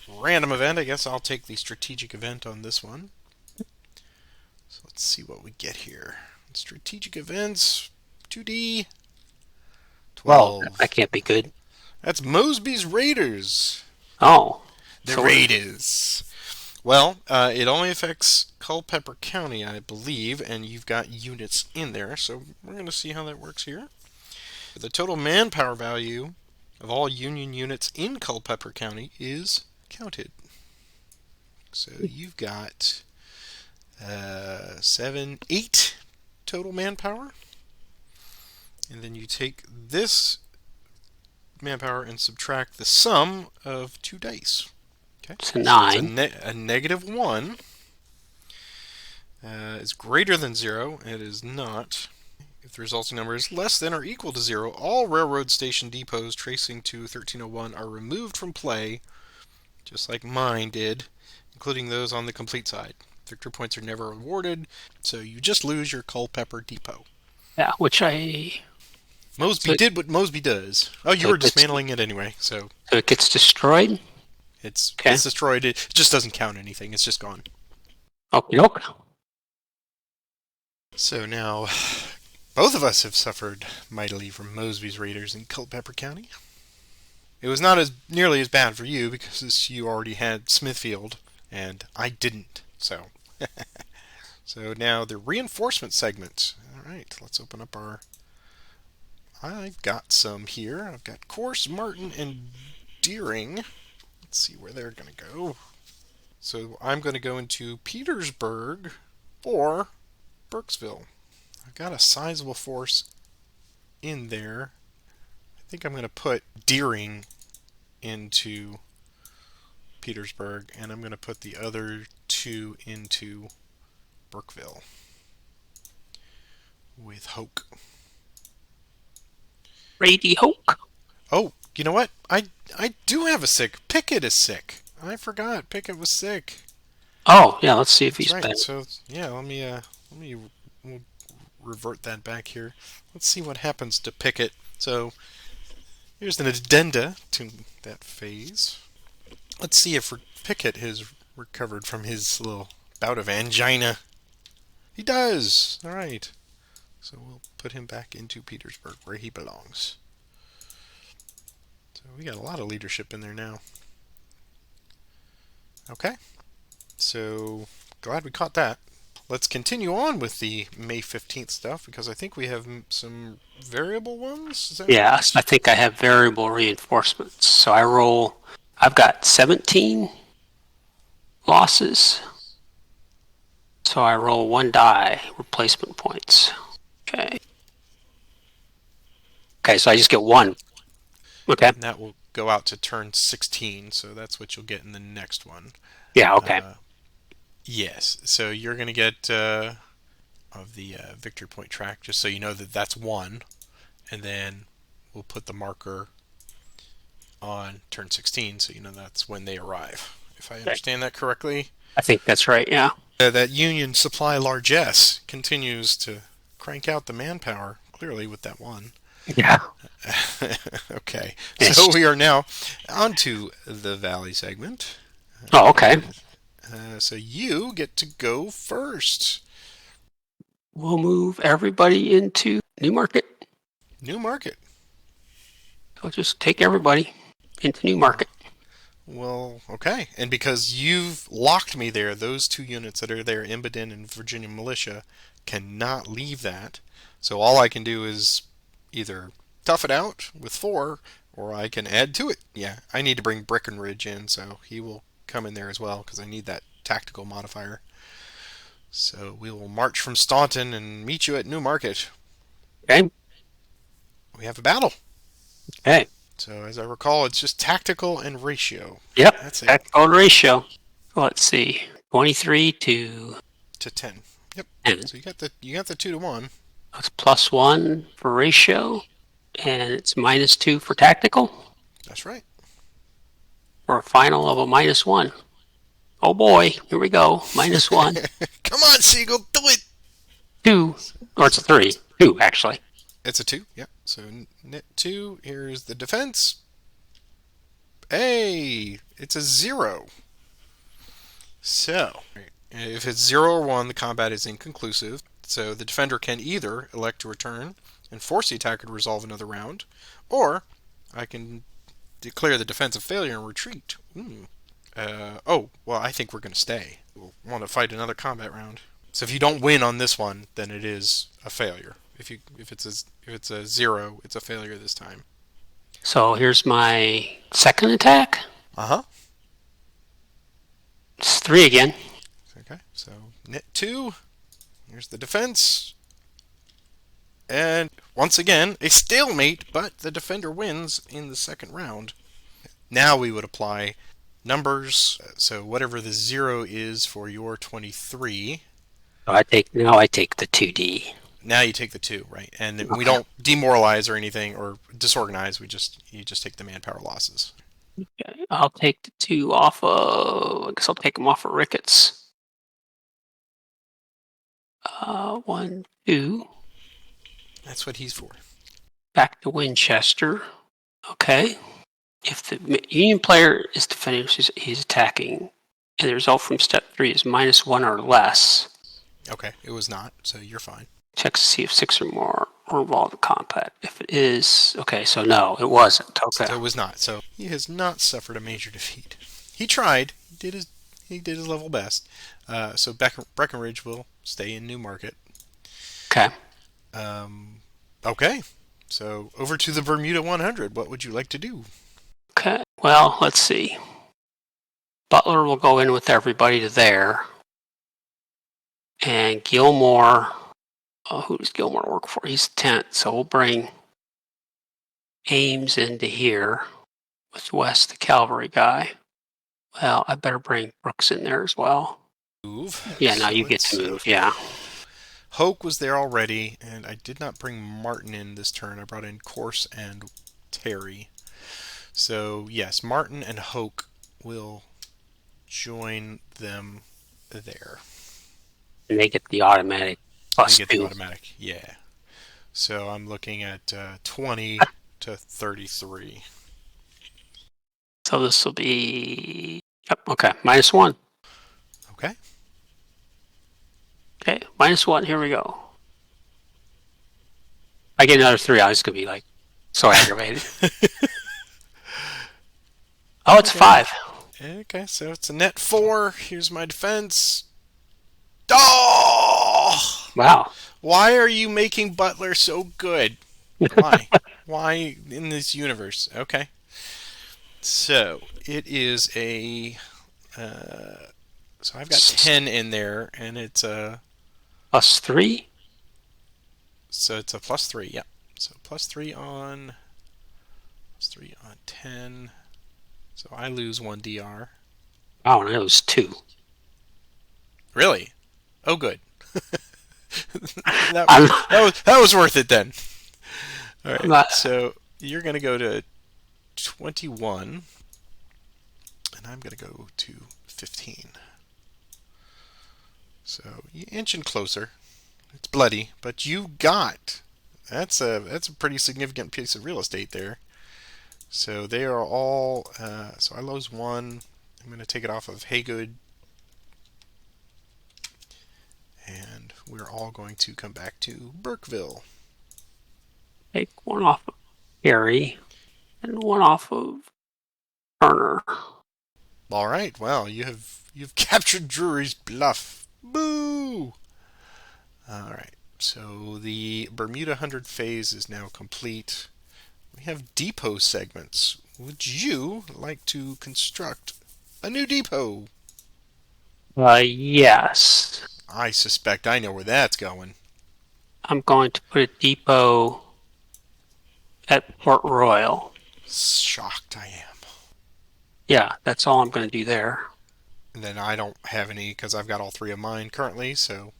random event, I guess I'll take the strategic event on this one. So let's see what we get here. Strategic events, 2D, Well, 12. that can't be good. That's Mosby's Raiders. Oh. The So Raiders. Well, it only affects Culpeper County, I believe, and you've got units in there, so we're going to see how that works here. The total manpower value of all Union units in Culpeper County is counted. So you've got 7, 8 total manpower, and then you take this manpower and subtract the sum of 2 dice. Okay, it's a so it's 9. a -1 is greater than 0. It is not. If the resulting number is less than or equal to 0, all railroad station depots tracing to 1301 are removed from play, just like mine did, including those on the complete side. Victory points are never awarded, so you just lose your Culpeper depot. Yeah, which I. Mosby So, did what Mosby does. Oh, you so were dismantling it anyway, so it gets destroyed? Okay. it's destroyed. It just doesn't count anything. It's just gone. Okay, okay. So now, both of us have suffered mightily from Mosby's Raiders in Culpeper County. It was not as nearly as bad for you because you already had Smithfield, and I didn't. So, so now the reinforcement segment. All right, let's open up our. I've got some here. I've got Course, Martin, and Deering. Let's see where they're going to go. So I'm going to go into Petersburg or Burkesville. I've got a sizable force in there. I think I'm going to put Deering into Petersburg, and I'm going to put the other 2 into Burkeville with Hoke. Brady Hoke. Oh, you know what? I do have a sick. Pickett is sick. I forgot Pickett was sick. Oh, yeah, let's see if That's he's been. right. So yeah, we'll revert that back here. Let's see what happens to Pickett. So here's an addenda to that phase. Let's see if Pickett has recovered from his little bout of angina. He does. All right. So we'll put him back into Petersburg where he belongs. So we got a lot of leadership in there now. Okay. So glad we caught that. Let's continue on with the May 15th stuff because I think we have some variable ones. Is that Yes, I right? think I have variable reinforcements. So I roll. I've got 17 losses. So I roll 1 die, replacement points. Okay. Okay, so I just get 1. Okay. And that will go out to turn 16, so that's what you'll get in the next one. Yeah, okay. Yes, so you're going to get of the victory point track, just so you know that that's 1, and then we'll put the marker on turn 16, so you know that's when they arrive. If I understand that correctly, I think that's right, yeah. that Union supply largesse continues to crank out the manpower, clearly with that 1. Yeah. Okay, Yes. so we are now onto the Valley segment. Oh, okay. So you get to go first. We'll move everybody into New Market. New Market. I'll just take everybody into New Market. Well, okay. And because you've locked me there, those 2 units that are there, Imboden and Virginia Militia, cannot leave that. So all I can do is either tough it out with 4, or I can add to it. Yeah, I need to bring Breckenridge in, so he will come in there as well because I need that tactical modifier. So we will march from Staunton and meet you at Newmarket. Okay. We have a battle. Okay. So as I recall, it's just tactical and ratio. Yep. That's it. Tactical ratio. Let's see. 23 to To 10. Yep. 10. So you got the 2 to 1. That's +1 for ratio. And it's -2 for tactical. That's right. For a final of a -1. Oh boy, here we go. -1. Come on, Siegel, do it. 2. Or it's So a 3. 2, actually. it's a 2. Yep. So net 2. Here's the defense. Hey, it's a 0. So if it's 0 or 1, the combat is inconclusive. So the defender can either elect to return and force the attacker to resolve another round, or I can declare the defense a failure and retreat. Oh, well, I think we're going to stay. We'll want to fight another combat round. So if you don't win on this one, then it is a failure. If it's a 0, it's a failure this time. So here's my second attack. Uh huh. It's 3 again. Okay. So net 2. Here's the defense. And once again, a stalemate, but the defender wins in the second round. Now we would apply numbers. So whatever the 0 is for your 23. So I take the 2D. Now you take the 2, right? And we Okay. don't demoralize or anything or disorganize. You just take the manpower losses. Okay. I'll take the 2 off of. I guess I'll take them off of Ricketts. 1, 2. That's what he's for. Back to Winchester. Okay. If the Union player is defending, he's attacking, and the result from step 3 is -1 or less, Okay, it was not, so you're fine. check to see if 6 or more are involved in combat. If it is, okay, so no, it wasn't. So Okay. it was not. So he has not suffered a major defeat. He tried. He did his level best. So Breckenridge will stay in Newmarket. Okay. Okay. So over to the Bermuda 100. What would you like to do? Okay. Well, let's see. Butler will go in with everybody to there. And Gilmore, who does Gilmore work for? He's 10th, so we'll bring Ames into here with West, the cavalry guy. Well, I better bring Brooks in there as well. Move. Yeah, now So you get let's to see. move, yeah. Hoke was there already, and I did not bring Martin in this turn. I brought in Corse and Terry. So yes, Martin and Hoke will join them there. And they get the automatic They get the +2. automatic. Yeah. So I'm looking at 20 to 33. So this will be, yep, okay, -1. Okay. Okay, -1, here we go. I get another 3, I was going to be like so aggravated. Oh, it's Okay. 5. Okay, so it's a net 4. Here's my defense. Oh! Wow. Why are you making Butler so good? Why? Why in this universe? Okay. So it is a. So I've got 10 in there, and it's a. +3. So it's a +3. Yeah. So +3 on 10. So I lose 1 DR. Oh, and it was 2. Really? Oh, good. that, I'm, that was worth it then. All I'm right. not, So you're going to go to 21, and I'm going to go to 15. So you inching closer. It's bloody, but you got. That's a pretty significant piece of real estate there. So they are all. So I lose 1. I'm going to take it off of Haygood, and we're all going to come back to Burkeville. take 1 off of Harry and 1 off of Turner. All right. Well, you've captured Drury's Bluff. Boo! All right. So the Bermuda 100 phase is now complete. We have depot segments. Would you like to construct a new depot? Yes. I suspect I know where that's going. I'm going to put a depot at Port Royal. Shocked I am. Yeah, that's all I'm going to do there. And then I don't have any because I've got all three of mine currently, so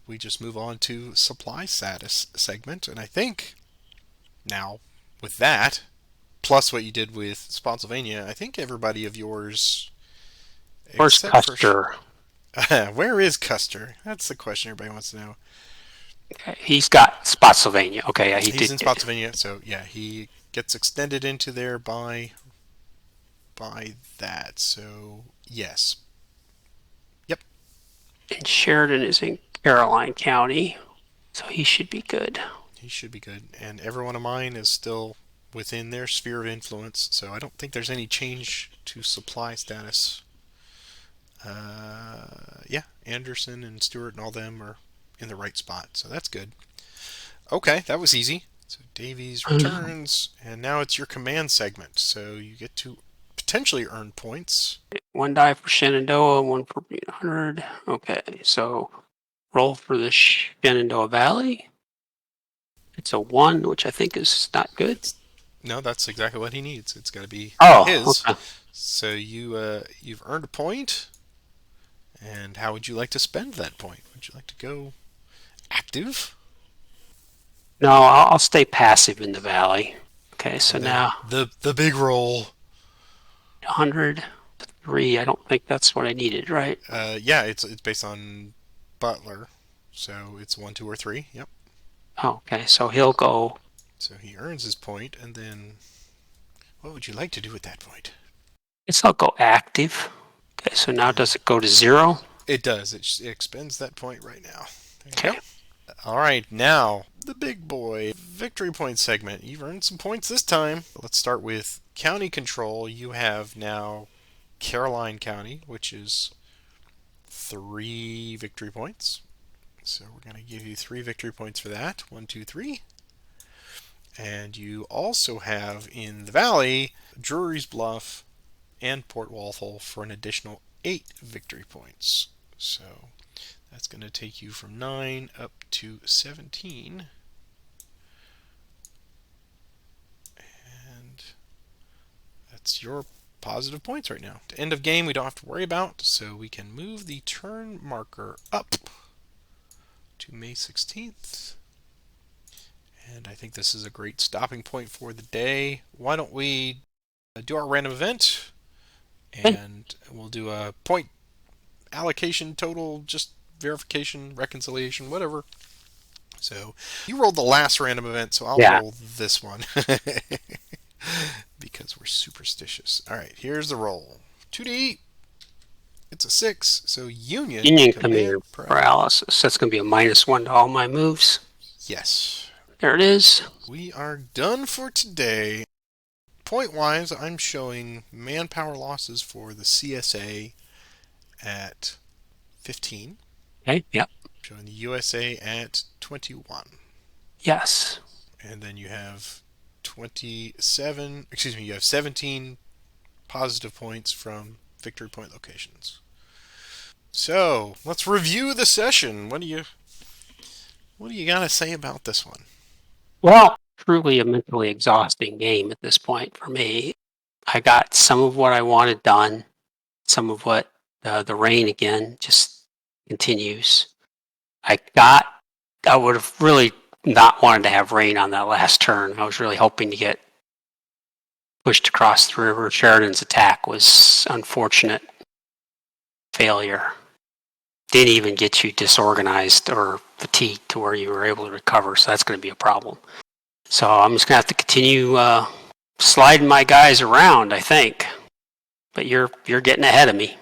we just move on to supply status segment. And I think now with that, plus what you did with Spotsylvania, I think everybody of yours, Where's except for Custer? where is Custer? That's the question everybody wants to know. Okay, he's got Spotsylvania. Okay, yeah, he He's did. in Spotsylvania, so yeah, he gets extended into there by that. So yes, yep, And Sheridan is in Caroline County, so he should be good. he should be good. And every one of mine is still within their sphere of influence, so I don't think there's any change to supply status. Yeah, Anderson and Stewart and all them are in the right spot, so that's good. Okay, that was easy. So Davies returns, and now it's your command segment. So you get to potentially earn points. One die for Shenandoah, one for 100. Okay, so roll for the Shenandoah Valley. It's a 1, which I think is not good. It's no, that's exactly what he needs. It's got to be Oh, his. okay. So you've earned a point, and how would you like to spend that point? Would you like to go active, No, I'll stay passive in the valley. Okay, so and then now the big roll? 103. I don't think that's what I needed, right? Yeah, it's based on Butler, so it's 1, 2, or 3. Yep. Oh, okay, so he'll go. So he earns his point, and then what would you like to do at that point? I guess I'll go active. Okay, so now does it go to 0? It does. It expends that point right now. There you Okay. go. All right, now the big boy victory point segment. You've earned some points this time. Let's start with county control. You have now Caroline County, which is 3 victory points. So we're going to give you 3 victory points for that. 1, 2, 3. And you also have in the valley Drury's Bluff and Port Walthall for an additional 8 victory points. So that's going to take you from 9 up to 17. And that's your positive points right now. End of game we don't have to worry about, so we can move the turn marker up to May 16th. And I think this is a great stopping point for the day. Why don't we do our random event, and we'll do a point allocation total, just verification, reconciliation, whatever. So you rolled the last random event, so I'll Yeah. roll this one because we're superstitious. All right, here's the roll. 2D. It's a 6, so Union Union command command paralysis. That's going to be a -1 to all my moves. Yes. There it is. We are done for today. Point wise, I'm showing manpower losses for the CSA at 15. Okay. Yep. Showing the USA at 21. Yes. And then you have 27, excuse me, you have 17 positive points from victory point locations. So let's review the session. What do you got to say about this one? Well, truly a mentally exhausting game at this point for me. I got some of what I wanted done, some of what the rain again just continues. I would have really not wanted to have rain on that last turn. I was really hoping to get pushed across the river. Sheridan's attack was unfortunate failure. Didn't even get you disorganized or fatigued to where you were able to recover, so that's going to be a problem. So I'm just going to have to continue sliding my guys around, I think. But you're getting ahead of me.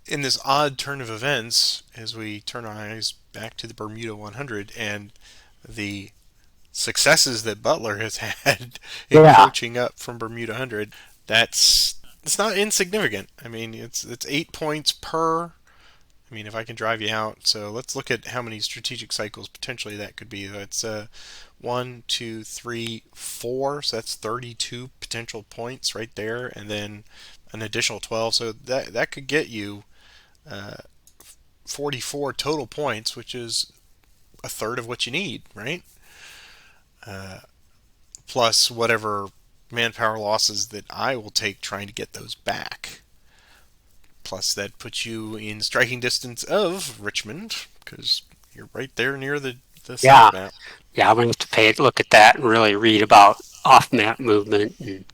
In this odd turn of events, as we turn our eyes back to the Bermuda 100 and the successes that Butler has had Yeah. encroaching up from Bermuda 100, it's not insignificant. I mean, it's 8 points per. I I mean, if I can drive you out, so let's look at how many strategic cycles potentially that could be. That's one, two, three, four. So that's 32 potential points right there, and then an additional 12. So that could get you uh, 44 total points, which is a third of what you need, right? Uh, Plus whatever manpower losses that I will take trying to get those back. Plus, that puts you in striking distance of Richmond because you're right there near the Yeah, south map. yeah, I'm going to have to pay a look at that and really read about off-map movement. And,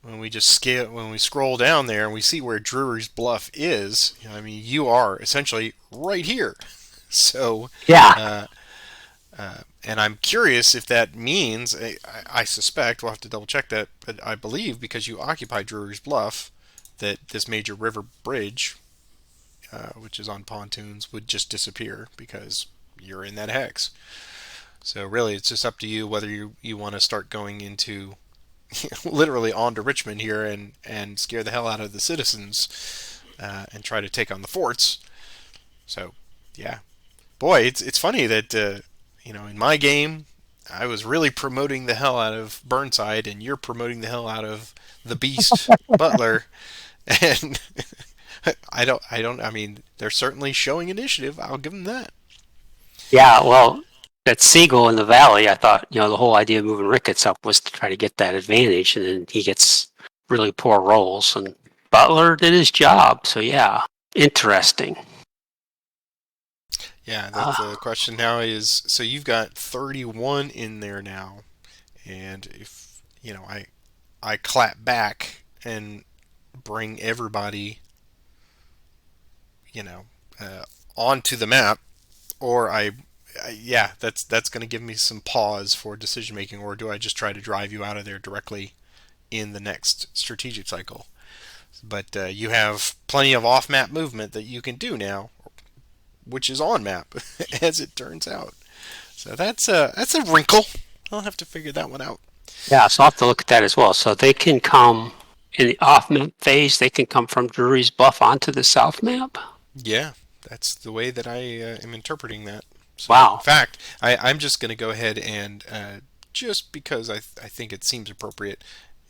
When we scroll down there and we see where Drury's Bluff is, I mean, you are essentially right here. So, yeah, uh, and I'm curious if that means, I suspect, we'll have to double check that, but I believe because you occupy Drury's Bluff, that this major river bridge, which is on pontoons, would just disappear because you're in that hex. So really, it's just up to you whether you want to start going into literally onto Richmond here and scare the hell out of the citizens and try to take on the forts. So yeah, boy, it's funny that in my game I was really promoting the hell out of Burnside, and you're promoting the hell out of the Beast Butler, and I mean, they're certainly showing initiative. I'll give them that. yeah. Well, that Siegel in the valley, I thought, the whole idea of moving Ricketts up was to try to get that advantage, and then he gets really poor rolls, and Butler did his job. So yeah, interesting. Yeah, Uh, the question now is, so you've got 31 in there now, and if I clap back and bring everybody you know uh, onto the map, or yeah, that's going to give me some pause for decision making, or do I just try to drive you out of there directly in the next strategic cycle? But you have plenty of off map movement that you can do now, which is on map, as it turns out. So that's a wrinkle. I'll have to figure that one out. yeah, so I'll have to look at that as well. So they can come in the off map phase. They can come from Drury's Bluff onto the south map. Yeah, that's the way that I am interpreting that. So, in Wow. fact, I'm just going to go ahead and just because I think it seems appropriate,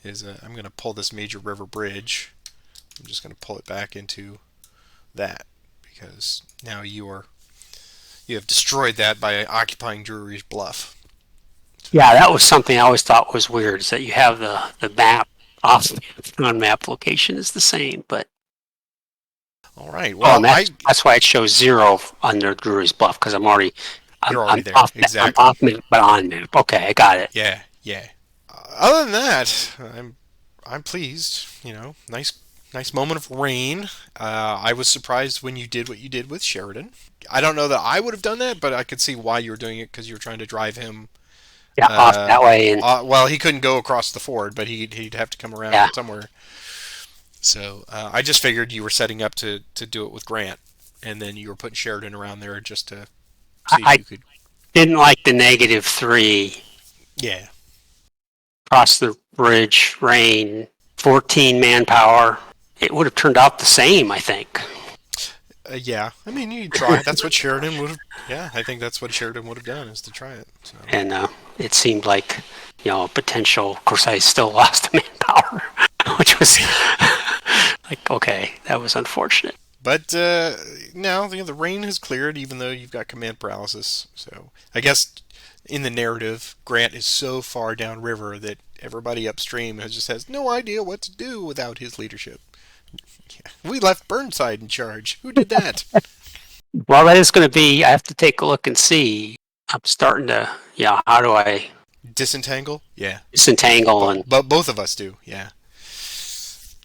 is I'm going to pull this major river bridge. I'm just going to pull it back into that because now you have destroyed that by occupying Drury's Bluff. So, Yeah, that was something I always thought was weird. Is that you have the map off on map location is the same, but all right. oh, Well, and that's why it shows zero under Drury's Bluff because you're already I'm there. off I'm Exactly. off map but on map. Okay, I got it. Yeah, yeah. Other than that, I'm pleased. Nice moment of rain. I was surprised when you did what you did with Sheridan. I don't know that I would have done that, but I could see why you were doing it because you were trying to drive him. Yeah, off that way, and Well, he couldn't go across the ford, but he'd have to come yeah, around somewhere. So I just figured you were setting up to do it with Grant, and then you were putting Sheridan around there just to see if I you could. didn't like the -3 Yeah, across the bridge, rain, 14 manpower. It would have turned out the same, I think. yeah. I mean, you try. That's what Sheridan would have. Yeah, I think that's what Sheridan would have done is to try it. So. And it seemed like potential. Of course, I still lost the manpower, which was like okay, that was unfortunate. But now the rain has cleared, even though you've got command paralysis. So I guess in the narrative, Grant is so far downriver that everybody upstream has no idea what to do without his leadership. Yeah. We left Burnside in charge. Who did that? Well, that is going to be. I have to take a look and see. I'm starting to. Yeah, how do I Disentangle? Yeah. disentangle But both of us do. Yeah.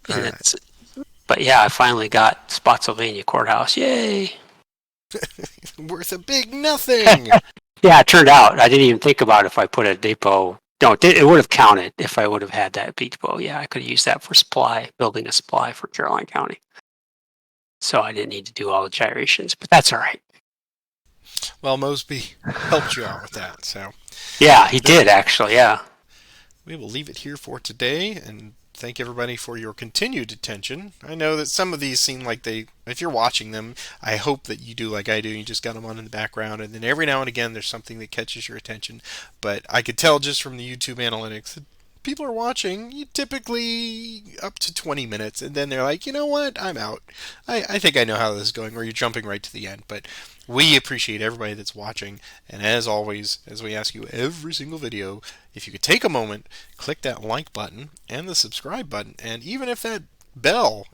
All and right. it's. But yeah, I finally got Spotsylvania courthouse. Yay! Worth a big nothing. Yeah, it turned out. I didn't even think about if I put a depot. No, it would have counted if I would have had that depot. Yeah, I could have used that for supply, building a supply for Caroline County. So I didn't need to do all the gyrations, but that's all right. Well, Mosby helped you out with that. So Yeah, he there, did actually. Yeah. we will leave it here for today, and thank everybody for your continued attention. I know that some of these seem like if you're watching them, I hope that you do like I do. You just got them on in the background, and then every now and again there's something that catches your attention. But I could tell just from the YouTube analytics that people are watching you typically up to 20 minutes, and then they're like, you know what, I'm out. I think I know how this is going, or you're jumping right to the end. But we appreciate everybody that's watching, and as always, as we ask you every single video, if you could take a moment, click that like button and the subscribe button, and even if that bell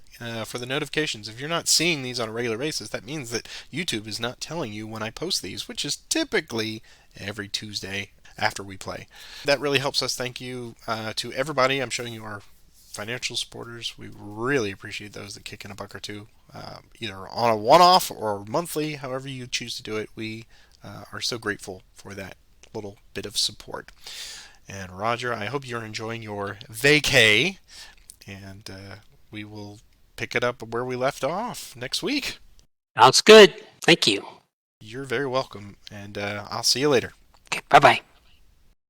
for the notifications, if you're not seeing these on a regular basis, that means that YouTube is not telling you when I post these, which is typically every Tuesday after we play. That really helps us. Thank you to everybody. I'm showing you our financial supporters. We really appreciate those that kick in a buck or two, either on a one-off or monthly, however you choose to do it. We are so grateful for that little bit of support. And Roger, I hope you're enjoying your vacay, and we will pick it up where we left off next week. Sounds good. Thank you. You're very welcome, and I'll see you later. Okay, bye-bye.